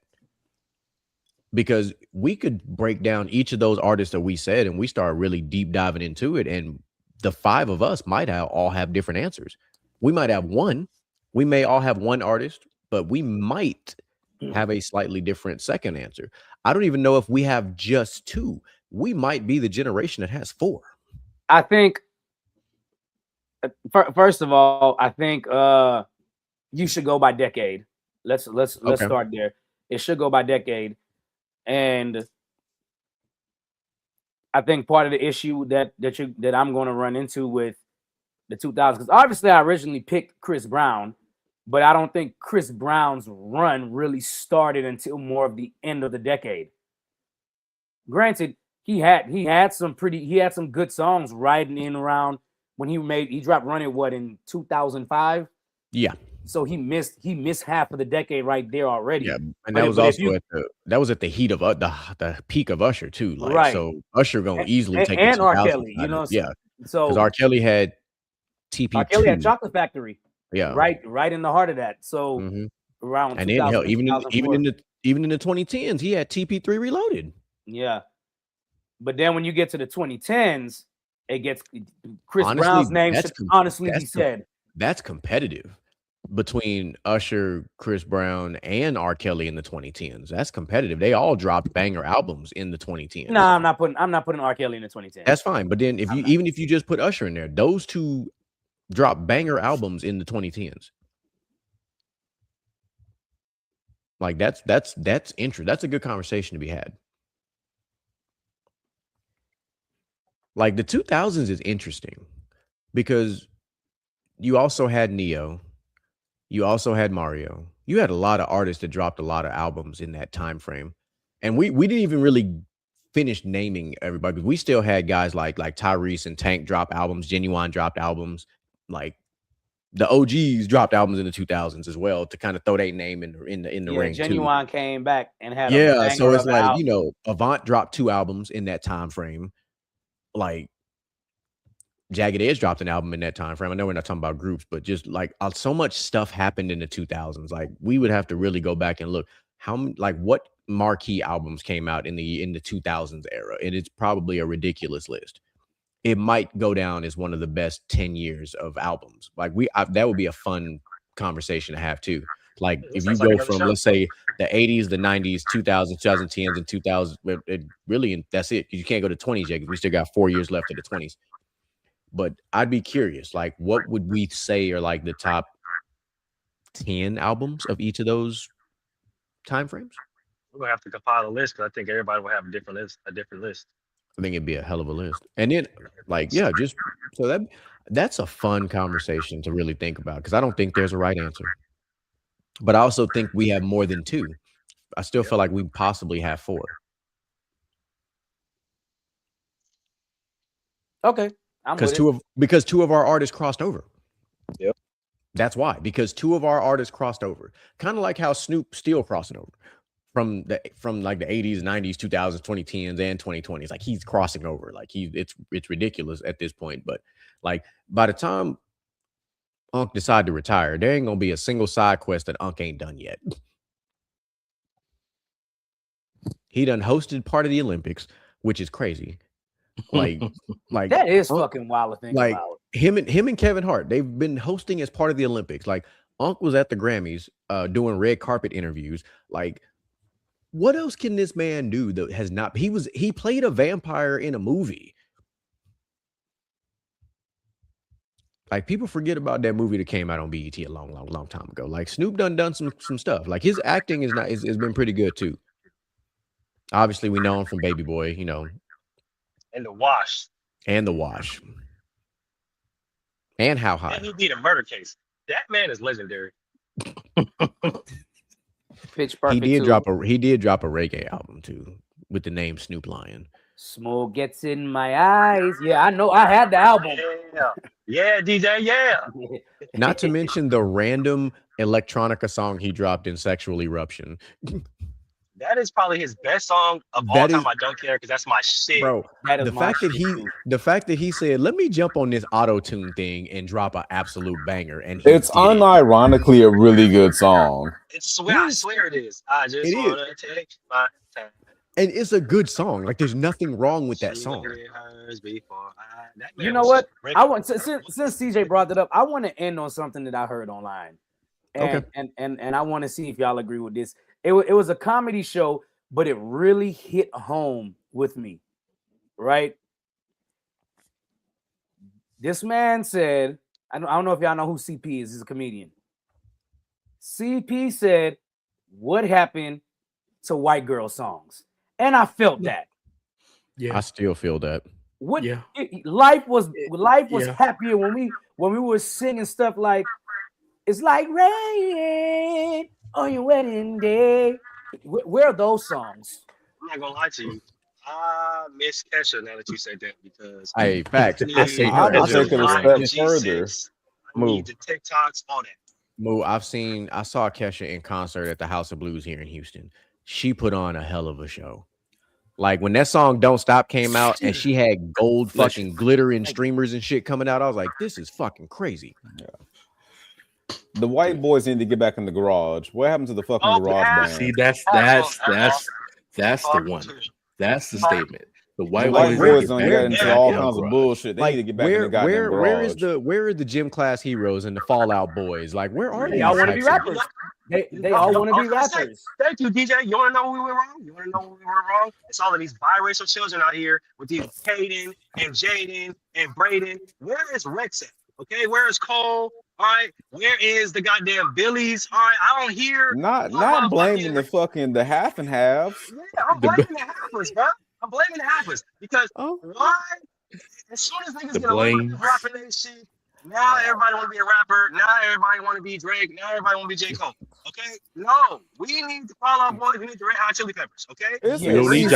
Because we could break down each of those artists that we said and we start really deep diving into it, and the five of us might all have different answers. We might have one. We may all have one artist, but we might have a slightly different second answer. I don't even know if we have just two. We might be the generation that has four. I think, first of all, I think you should go by decade. Let's start there. It should go by decade, and I think part of the issue that I'm going to run into with the 2000s, because obviously I originally picked Chris Brown, but I don't think Chris Brown's run really started until more of the end of the decade. Granted, he had some good songs riding in around when he dropped Run It in 2005. Yeah. So he missed half of the decade right there already. Yeah, and that was also at the heat of the peak of Usher too. Like right. So Usher gonna easily take and R. Kelly, yeah. So because R. Kelly had TP2. R. Kelly had Chocolate Factory. Yeah. Right in the heart of that. So around and then hell, even in the 2010s, he had TP3 Reloaded. Yeah. But then when you get to the 2010s, it gets Chris Brown's name should honestly be said. That's competitive between Usher, Chris Brown, and R. Kelly in the 2010s. That's competitive. They all dropped banger albums in the 2010s. No, I'm not putting R. Kelly in the 2010s. That's fine. But then if you just put Usher in there, those two dropped banger albums in the 2010s. Like that's interesting. That's a good conversation to be had. Like the 2000s is interesting because you also had Neo, you also had Mario. You had a lot of artists that dropped a lot of albums in that time frame, and we didn't even really finish naming everybody because we still had guys like Tyrese and Tank drop albums, Genuine dropped albums, like the OGs dropped albums in the 2000s as well to kind of throw their name in the ring. Genuine too. Came back and had so it's like Avant dropped 2 albums in that time frame. Like Jagged Edge dropped an album in that time frame. I know we're not talking about groups, but just like so much stuff happened in the 2000s. Like we would have to really go back and look what marquee albums came out in the 2000s era, and it's probably a ridiculous list. It might go down as one of the best 10 years of albums. Like that would be a fun conversation to have too. Like if you go from let's say the 80s, the 90s, 2000s, 2010s, and 2000s, that's it. You can't go to 20s yet because we still got 4 years left of the 20s. But I'd be curious, like what would we say are like the top 10 albums of each of those time frames? We're gonna have to compile a list because I think everybody will have a different list. I think it'd be a hell of a list. And then just so that's a fun conversation to really think about because I don't think there's a right answer. But I also think we have more than 2. I still feel like we possibly have 4. Okay. Because 2 of our artists crossed over. Yep. That's why. Because 2 of our artists crossed over. Kind of like how Snoop still crossing over from like the 80s, 90s, 2000s, 2010s, and 2020s. Like he's crossing over. Like it's ridiculous at this point. But like by the time Unc decide to retire, there ain't gonna be a single side quest that Unc ain't done yet. He done hosted part of the Olympics, which is crazy. Like that is fucking wild to think about. Him and Kevin Hart, they've been hosting as part of the Olympics. Like Unc was at the Grammys doing red carpet interviews. Like what else can this man do that has not? He played a vampire in a movie. Like people forget about that movie that came out on BET a long time ago. Like Snoop done some stuff. Like his acting has been pretty good too. Obviously, we know him from Baby Boy, you know, And The Wash. and The Wash, and How And High. he did a murder case. That man is legendary. Pitch Perfect. He did drop a reggae album too with the name Snoop Lion. Smoke gets in my eyes. Yeah, I know. I had the album. Yeah, DJ. Yeah. Not to mention the random electronica song he dropped in Sexual Eruption. That is probably his best song of all time. I don't care because that's my shit, bro. The fact that he said, "Let me jump on this auto tune thing and drop an absolute banger," and it's unironically a really good song. I swear it is. I just want to take my time. And it's a good song. Like there's nothing wrong with that song. You know what? I want since CJ brought that up, I want to end on something that I heard online. And and I want to see if y'all agree with this. It was a comedy show, but it really hit home with me. Right? This man said, I don't know if y'all know who CP is. He's a comedian. CP said, "What happened to white girl songs?" And I felt that. Yeah, I still feel that. Life was happier when we were singing stuff like "It's like rain on your wedding day." Where are those songs? I'm not gonna lie to you. I miss Kesha now that you said that because hey, facts. I take it a step further. I need the TikToks, all that. Moo, I saw Kesha in concert at the House of Blues here in Houston. She put on a hell of a show. Like when that song "Don't Stop" came out and she had gold fucking glitter and streamers and shit coming out, I was like, this is fucking crazy. Yeah. The white boys need to get back in the garage. What happened to the fucking garage band? See, that's the one. That's the statement. The white boys don't get into all kinds of bullshit. They need to get back in the goddamn garage. Where are the gym class heroes and the Fallout Boys? Like, where are they? All want to be rappers. They all want to be rappers. Thank you, DJ. You want to know who we were wrong? You want to know who we were wrong? It's all of these biracial children out here with these Caden and Jaden and Braden. Where is Rex at? Okay, where is Cole? All right, where is the goddamn Billies? All right, I don't hear. Not blaming the half and halves. Yeah, I'm blaming the halfers, bro. I'm blaming the halfers because why? As soon as niggas get away with rapping that shit, now everybody want to be a rapper. Now everybody want to be Drake. Now everybody want to be J. Cole. Okay? No, we need to Fall Out Boys. We need the Red Hot Chili Peppers. Okay? We don't need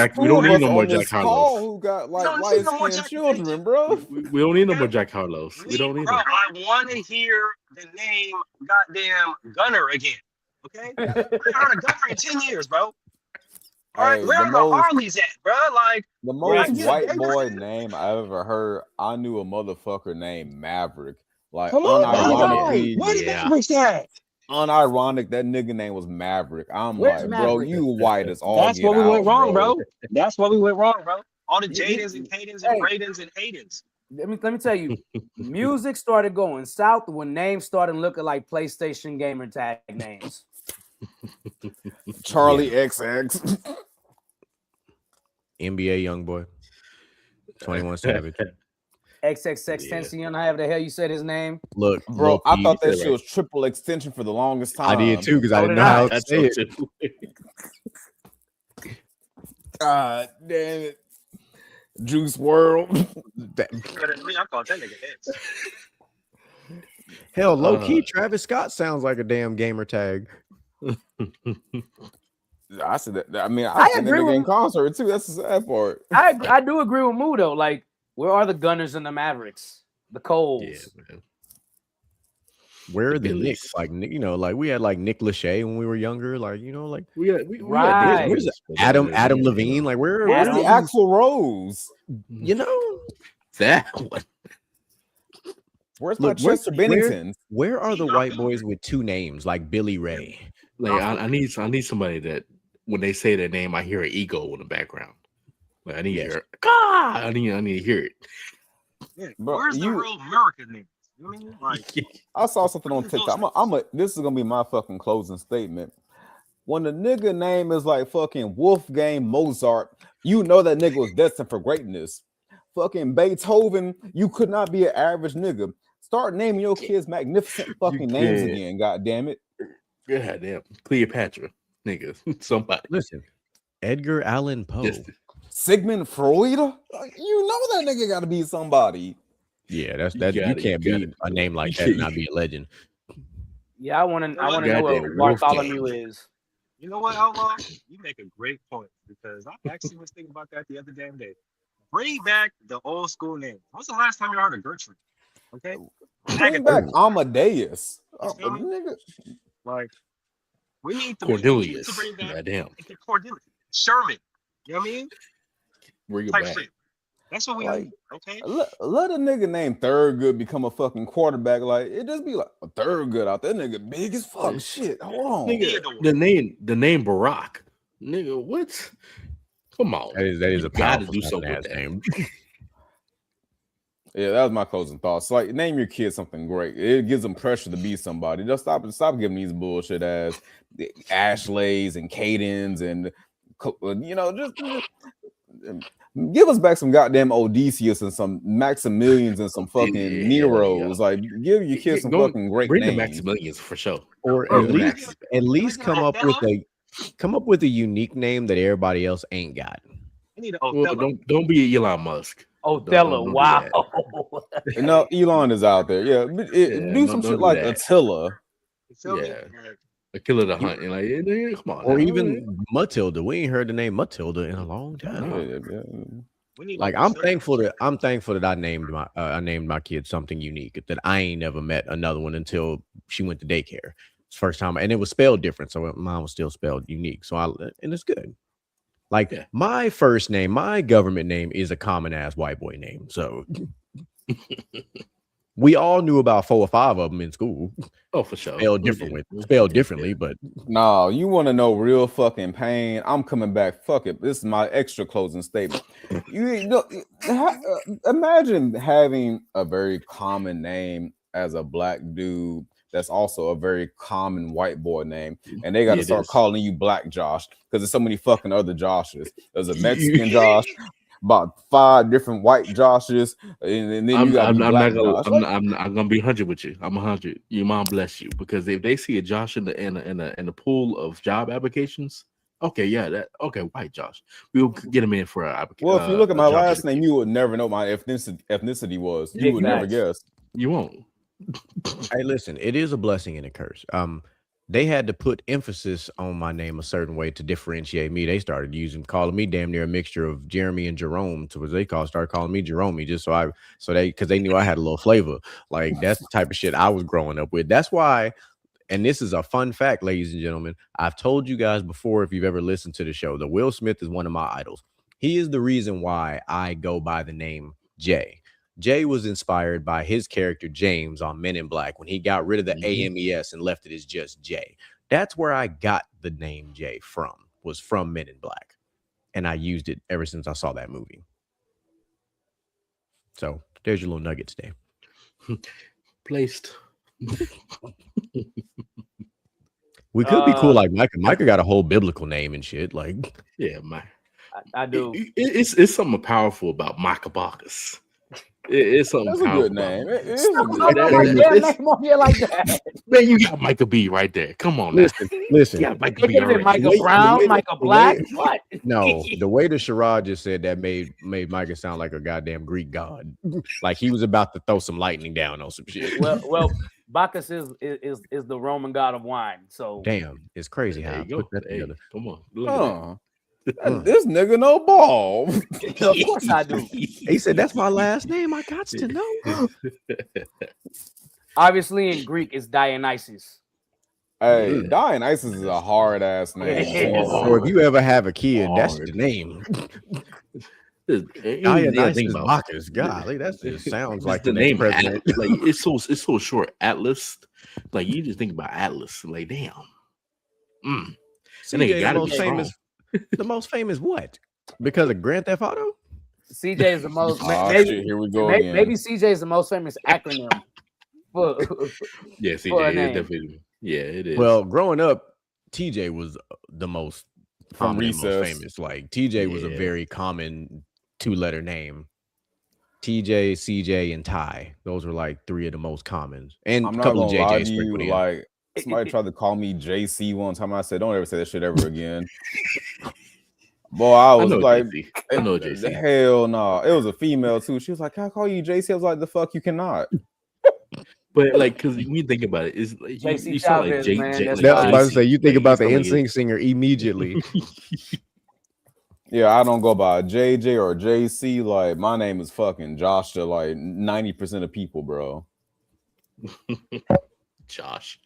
no more Jack Harlow. Who got like light-skinned children, bro? We don't need no more Jack Harlows. We don't need them. I want to hear the name goddamn Gunner again. Okay? I haven't heard of Gunner in 10 years, bro. All right, where are the Harleys at, bro? Like the most white boy name I ever heard. I knew a motherfucker named Maverick. Like unironically, where the Mavericks at? Unironic, that nigga name was Maverick. I'm like, bro, you white as all. That's where we went wrong, bro. That's where we went wrong, bro. All the Jadens and Cadens and Bradens and Haydens. Let me tell you, music started going south when names started looking like PlayStation gamer tag names. Charlie XX, NBA Youngboy, 21 Savage, XXXTentacion, however the hell you said his name. Look, bro, I thought that shit was triple extension for the longest time. I did too because I didn't know how to say it. God damn it, Juice WRLD. I call that nigga X. Hell, low key, Travis Scott sounds like a damn gamer tag. I said that. I mean, I agree with in concert too. That's the sad part. I do agree with Moo though. Like, where are the Gunners and the Mavericks? The Coles. Yeah, man. Where are the Knicks? Like, you know, like we had like Nick Lachey when we were younger. Like, you know, like we had where's Adam Levine? Like, where's the Axl Rose? You know that one. Where's my Chester Bennington? Where are the white boys with two names like Billy Ray? Like I need somebody that when they say their name, I hear an ego in the background. Like I need to hear. God, I need to hear it. Yeah, bro, where's the real American name? You know what I mean? Like, I saw something on TikTok. This is gonna be my fucking closing statement. When the nigga name is like fucking Wolfgang Mozart, you know that nigga was destined for greatness. Fucking Beethoven, you could not be an average nigga. Start naming your kids magnificent fucking names again. God damn it. God damn. Cleopatra, nigga. Somebody. Listen, Edgar Allan Poe. Sigmund Freud. You know that nigga got to be somebody. Yeah, that's that. You can't be a name like that and not be a legend. Yeah, I want to know what Bartholomew is. You know what, Outlaw? You make a great point because I actually was thinking about that the other damn day. Bring back the old school name. When's the last time you heard of Gertrude? Okay, bring back Amadeus. Nigga. Like we need to Cornelius. Bring back Goddamn. Cornelius. Sherman. You know what I mean? Bring it back. Shit. That's what we need. Okay. Let a nigga named Thurgood become a fucking quarterback. Like it just be like a Thurgood out there, nigga big as fuck. Shit. Hold on. Nigga, the name Barack. Nigga, what? Come on. That is a powerful do something with that name. Yeah, that was my closing thoughts. Like, name your kid something great. It gives them pressure to be somebody. Just stop giving these bullshit ass Ashleys and Cadens and just give us back some goddamn Odysseus and some Maximilians and some fucking Neros. Like, give your kids some fucking great names. Bring the Maximilians for sure. Or at least come up with a unique name that everybody else ain't got. I need an don't be Elon Musk. Othello, wow. No, Elon is out there. Yeah, do some shit like Attila. Yeah, Attila the Hunt. And like, come on. Or even Matilda. We ain't heard the name Matilda in a long time. Like I'm thankful that I named my kid something unique that I ain't never met another one until she went to daycare. It's first time, and it was spelled different, so mine was still spelled unique. So and it's good. Like my first name, my government name is a common ass white boy name. So we all knew about 4 or 5 of them in school. Oh, for sure. Spelled differently, but no, you want to know real fucking pain? I'm coming back. Fuck it. This is my extra closing statement. Imagine having a very common name as a black dude. That's also a very common white boy name. And they got to start calling you Black Josh because there's so many fucking other Joshes. There's a Mexican Josh, about 5 different white Joshes. And then you got I'm not gonna be 100 with you. I'm 100. Your mom bless you. Because if they see a Josh in the pool of job applications, white Josh. We'll get him in for an application. Well, if you look at my last name, you would never know my ethnicity was. You would never guess. You won't. Hey, listen, it is a blessing and a curse. They had to put emphasis on my name a certain way to differentiate me. They started calling me damn near a mixture of Jeremy and Jerome, to what they started calling me Jerome, just because they knew I had a little flavor. Like that's the type of shit I was growing up with. That's why, and this is a fun fact, ladies and gentlemen. I've told you guys before, if you've ever listened to the show, that Will Smith is one of my idols. He is the reason why I go by the name Jay. Jay was inspired by his character James on Men in Black when he got rid of the AMES and left it as just Jay. That's where I got the name Jay was from Men in Black. And I used it ever since I saw that movie. So there's your little nugget today. Placed. We could be cool like Micah. Micah got a whole biblical name and shit. Like, yeah, Mike. I do. It's something powerful about Micah Bacchus. It's something. That's a good name. It's name on here like that. Man, you got Micah B right there. Come on, listen. Yeah, Micah B. Micah Brown, Micah Black. What? No, the way the Sherrod just said that made Micah sound like a goddamn Greek god. Like he was about to throw some lightning down on some shit. Well, Bacchus is the Roman god of wine. So damn, it's crazy how I put that together. Come on, look at that. This nigga no ball. Of course I do. He said that's my last name. I got to know. Obviously, in Greek, it's Dionysus. Hey, Dionysus is a hard ass name. So if you ever have a kid, that's the name. Dionysus Bacchus. Golly, that just sounds like the name president. Like it's so short. Atlas. Like you just think about Atlas. Like damn. The most famous what? Because of Grand Theft Auto? CJ is the most. Here we go. Maybe CJ is the most famous acronym. Yeah, CJ is definitely. Yeah, it is. Well, growing up, TJ was the most famous. Like TJ was a very common 2-letter name. TJ, CJ, and Ty. Those are like 3 of the most common, and I'm a not couple gonna of lie JJ to you. sprinkled in. Like somebody tried to call me JC one time. I said, "Don't ever say that shit ever again." Boy, I was like, I know JC. Hell no. It was a female too. She was like, "Can I call you JC?" I was like, "The fuck, you cannot." But like, because when you think about it, it's like you sound like J. man, I was about to say, you think about the NSYNC singer immediately. Yeah, I don't go by JJ or JC. Like, my name is fucking Josh to like 90% of people, bro. Josh.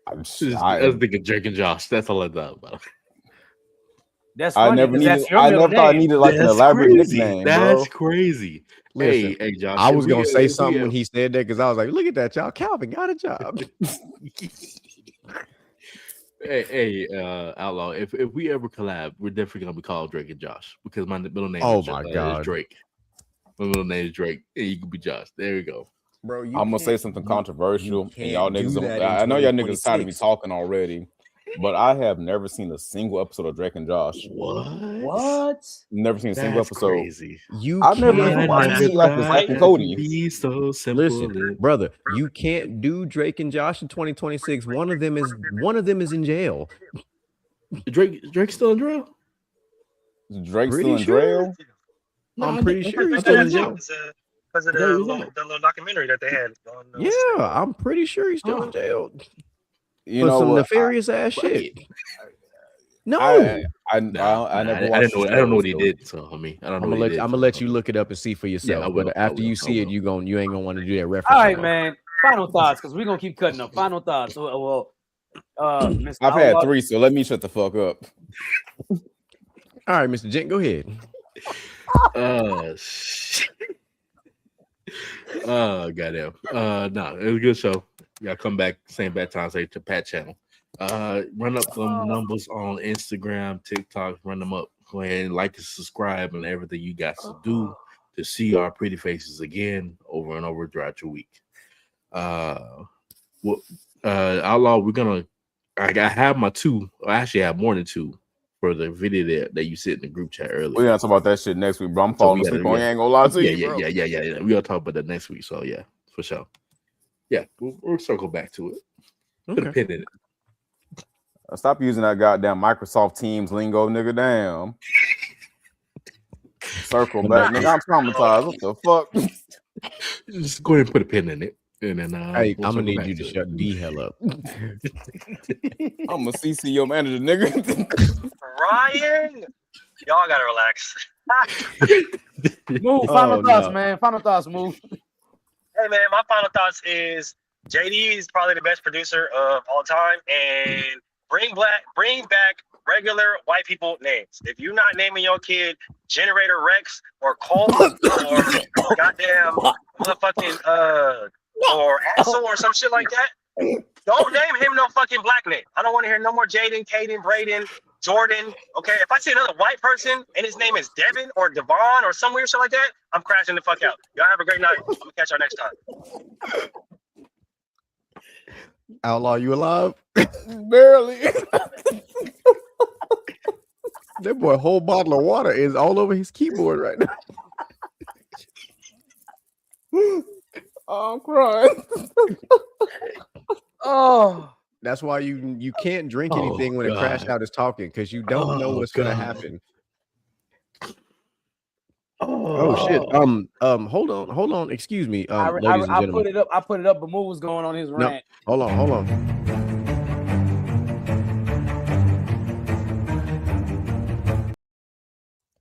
I was thinking Drake and Josh. That's all I thought about. That's funny. I never thought I needed like an elaborate nickname, bro. That's crazy. Listen, hey, Josh. I was gonna say something when he said that because I was like, "Look at that, y'all! Calvin got a job." Hey, Outlaw. If we ever collab, we're definitely gonna be called Drake and Josh because my middle name is Drake. My middle name is Drake, and you could be Josh. There you go, bro. I'm gonna say something controversial, and y'all niggas. I know y'all niggas tired of me talking already, but I have never seen a single episode of Drake and Josh. What? Never seen a single episode. Crazy. I've never seen like the Zach and Cody. Be so simple. Listen, brother, you can't do Drake and Josh in 2026. One of them is in jail. Drake's still in jail. Drake's still in jail. No, I'm pretty sure he's still in jail. Because of the little documentary that they had. I'm pretty sure he's still in jail. You know, some nefarious ass shit. No, I never watched. I don't know what he did. So I mean, I don't know. I'm gonna let you look it up and see for yourself. But after you see it, you ain't gonna want to do that reference. All right, man. Final thoughts, because we're gonna keep cutting up. Final thoughts. Well, I've had 3, so let me shut the fuck up. All right, Mr. Gent, go ahead. Goddamn. No, it was a good show. Y'all come back, same bad time, say to Pat channel. Run up some numbers on Instagram, TikTok, run them up. Go ahead and like and subscribe and everything you got to do to see our pretty faces again over and over throughout your week. Outlaw, I have my 2. I actually have more than 2 for the video that you sent in the group chat earlier. We're gonna talk about that shit next week, bro. I'm falling asleep on. I ain't gonna lie to you, bro. Yeah. We're gonna talk about that next week. So yeah, for sure. Yeah, we'll circle back to it. Put a pin in it. Stop using that goddamn Microsoft Teams lingo, nigga. Damn. Circle back, nigga. I'm traumatized. What the fuck? Just go ahead and put a pin in it. And then hey, I'm gonna need you to shut the hell up. I'm a CC your manager, nigga. Ryan, y'all gotta relax. Move. Final thoughts, man. Final thoughts, Move. Hey, man, my final thoughts is JD is probably the best producer of all time, and bring back regular white people names. If you're not naming your kid Generator Rex or Colt or goddamn motherfucking or Axel or some shit like that, don't name him no fucking black name. I don't want to hear no more Jaden, Caden, Braden, Jordan. Okay, if I see another white person and his name is Devin or Devon or some weird shit like that, I'm crashing the fuck out. Y'all have a great night. I'm gonna catch y'all next time. Outlaw, you alive? Barely. That boy, whole bottle of water is all over his keyboard right now. Oh, I'm crying. That's why you can't drink anything when a crash out is talking, because you don't know what's gonna happen. Oh shit. Hold on. Excuse me. Ladies and gentlemen. I put it up, but Move was going on his rant. Hold on.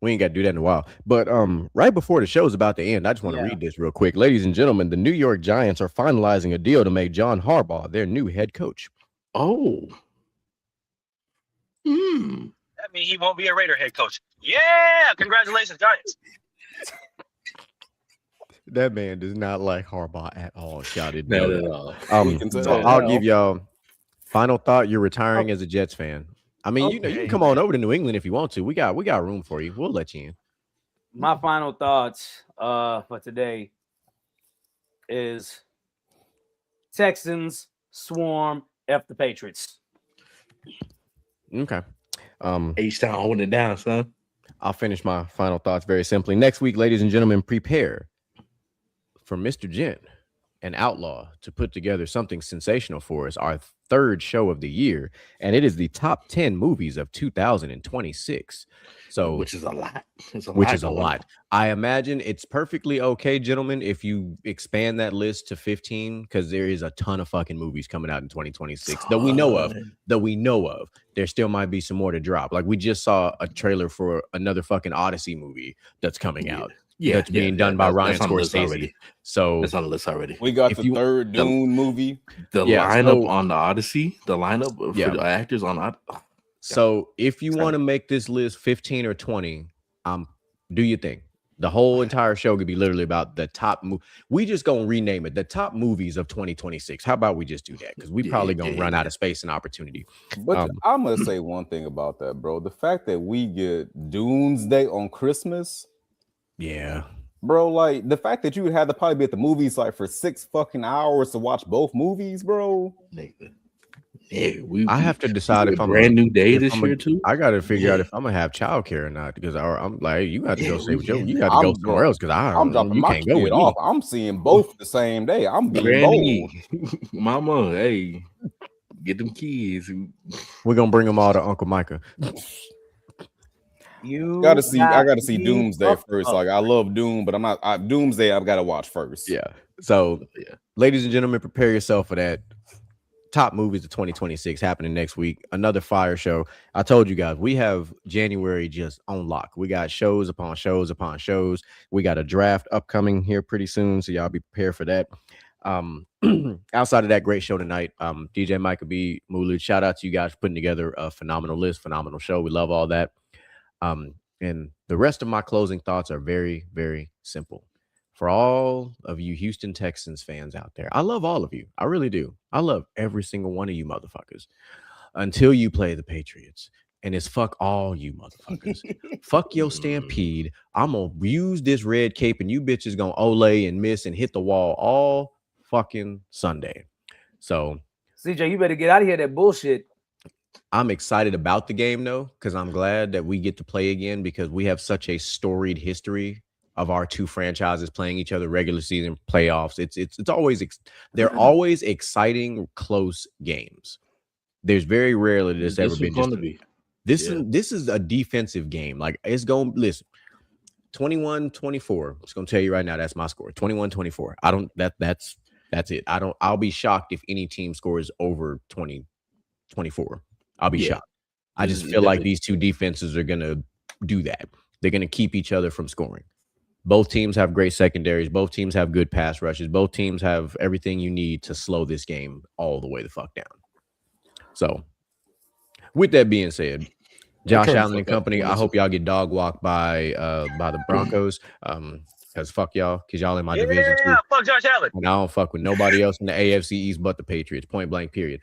We ain't got to do that in a while. But right before the show's about to end, I just want to read this real quick. Ladies and gentlemen, the New York Giants are finalizing a deal to make John Harbaugh their new head coach. Oh. That means he won't be a Raider head coach. Yeah, congratulations, Giants. That man does not like Harbaugh at all. Shouted. Not at all. So I'll give y'all final thought. You're retiring as a Jets fan. I mean, you can come on over to New England if you want to. We got room for you. We'll let you in. My final thoughts for today is Texans swarm F the Patriots. Okay. H-Town holding it down, son. I'll finish my final thoughts very simply. Next week, ladies and gentlemen, prepare for Mr. Jen, an outlaw, to put together something sensational for us, our third show of the year, and it is the top 10 movies of 2026. So, which is a lot. Which is a lot. I imagine it's perfectly okay, gentlemen, if you expand that list to 15, because there is a ton of fucking movies coming out in 2026 that we know of. There still might be some more to drop. Like we just saw a trailer for another fucking Odyssey movie that's coming out. That's being done by Ryan Scorsese. So that's on the list already. We got the third Dune movie. The lineup on the Odyssey, the lineup for the actors on So if you want to make this list 15 or 20, do your thing. The whole entire show could be literally about the top we just gonna rename it the top movies of 2026. How about we just do that? Because we probably gonna run out of space and opportunity. But I'm gonna say one thing about that, bro. The fact that we get Doomsday on Christmas. Yeah. Bro, like the fact that you would have to probably be at the movies like for 6 fucking hours to watch both movies, bro. Yeah, I have to decide if I'm brand new day this year too. I got to figure out if I'm gonna have childcare or not, because I'm like, you got to go stay with Joe. You got to go somewhere else, because I'm dropping my kid off. I'm seeing both the same day. I'm being bold. Mama, hey, get them kids. We're gonna bring them all to Uncle Micah. I gotta see Doomsday first. Like I love Doom, but I'm not Doomsday. I've got to watch first. Yeah. So, ladies and gentlemen, prepare yourself for that. Top movies of 2026 happening next week. Another fire show. I told you guys, we have January just on lock. We got shows upon shows upon shows. We got a draft upcoming here pretty soon, so y'all be prepared for that. Outside of that great show tonight, DJ Micah B, Mulu, shout out to you guys for putting together a phenomenal list, phenomenal show. We love all that. And the rest of my closing thoughts are very, very simple. For all of you Houston Texans fans out there, I love all of you. I really do. I love every single one of you motherfuckers until you play the Patriots. And it's fuck all you motherfuckers. Fuck your Stampede. I'm going to use this red cape and you bitches going to olay and miss and hit the wall all fucking Sunday. So, CJ, you better get out of here, that bullshit. I'm excited about the game, though, because I'm glad that we get to play again, because we have such a storied history of our two franchises playing each other regular season playoffs. It's always they're always exciting, close games. There's very rarely this ever been just this is a defensive game. Like it's going listen 21-24. It's gonna tell you right now that's my score. 21-24. I don't that's it. I'll be shocked if any team scores over 20-24. I'll be shocked. I just feel like these two defenses are gonna do that. They're gonna keep each other from scoring. Both teams have great secondaries. Both teams have good pass rushes. Both teams have everything you need to slow this game all the way the fuck down. So, with that being said, Josh Allen and company, I hope y'all get dog walked by the Broncos. Because fuck y'all, because y'all in my division too. Fuck Josh Allen. And I don't fuck with nobody else in the AFC East but the Patriots. Point blank, period.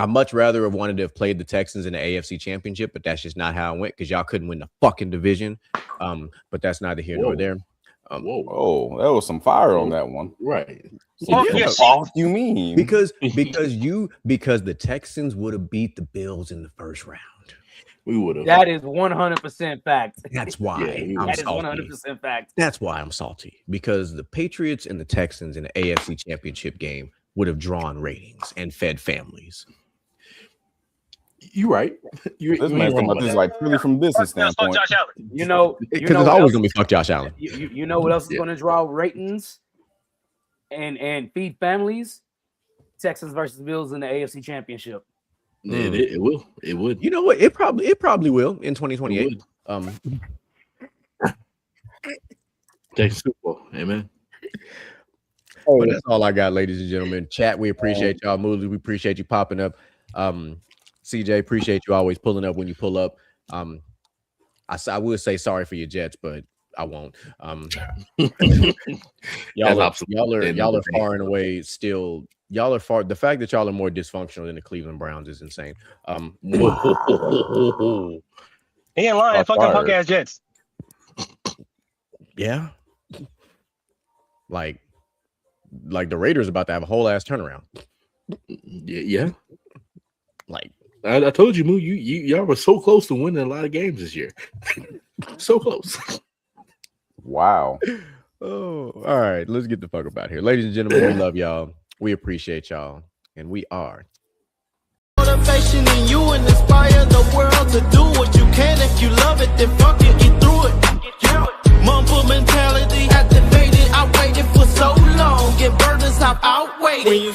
I much rather have wanted to have played the Texans in the AFC Championship, but that's just not how it went, because y'all couldn't win the fucking division. But that's neither here nor there. That was some fire on that one, right? What you mean? Because the Texans would have beat the Bills in the first round. We would have. That is 100% fact. That's why I'm salty. 100% fact. That's why I'm salty, because the Patriots and the Texans in the AFC Championship game would have drawn ratings and fed families. You're right. This man's talking about this like really from business standpoint. Josh Allen. Because it's always gonna be fuck Josh Allen. You know what else is gonna draw ratings and feed families? Texans versus Bills in the AFC Championship. It will. It would. You know what? It probably will in 2028. Texas football. Amen. But that's all I got, ladies and gentlemen. Chat, we appreciate y'all. Moody, we appreciate you popping up. CJ, appreciate you always pulling up when you pull up. I would say sorry for your Jets, but I won't. Y'all are far and away still. Y'all are far. The fact that y'all are more dysfunctional than the Cleveland Browns is insane. He ain't lying. Fuck them punk ass Jets. Yeah. Like the Raiders about to have a whole ass turnaround. Yeah. Like I told you, Moo, y'all were so close to winning a lot of games this year. So close. Wow. Oh, all right. Let's get the fuck up out here. Ladies and gentlemen, we love y'all. We appreciate y'all. And we are motivation in you and inspire the world to do what you can. If you love it, then fuck it, get through it. Mumble mentality activated. I waited for so long. Get burdens, I've outweighed. When you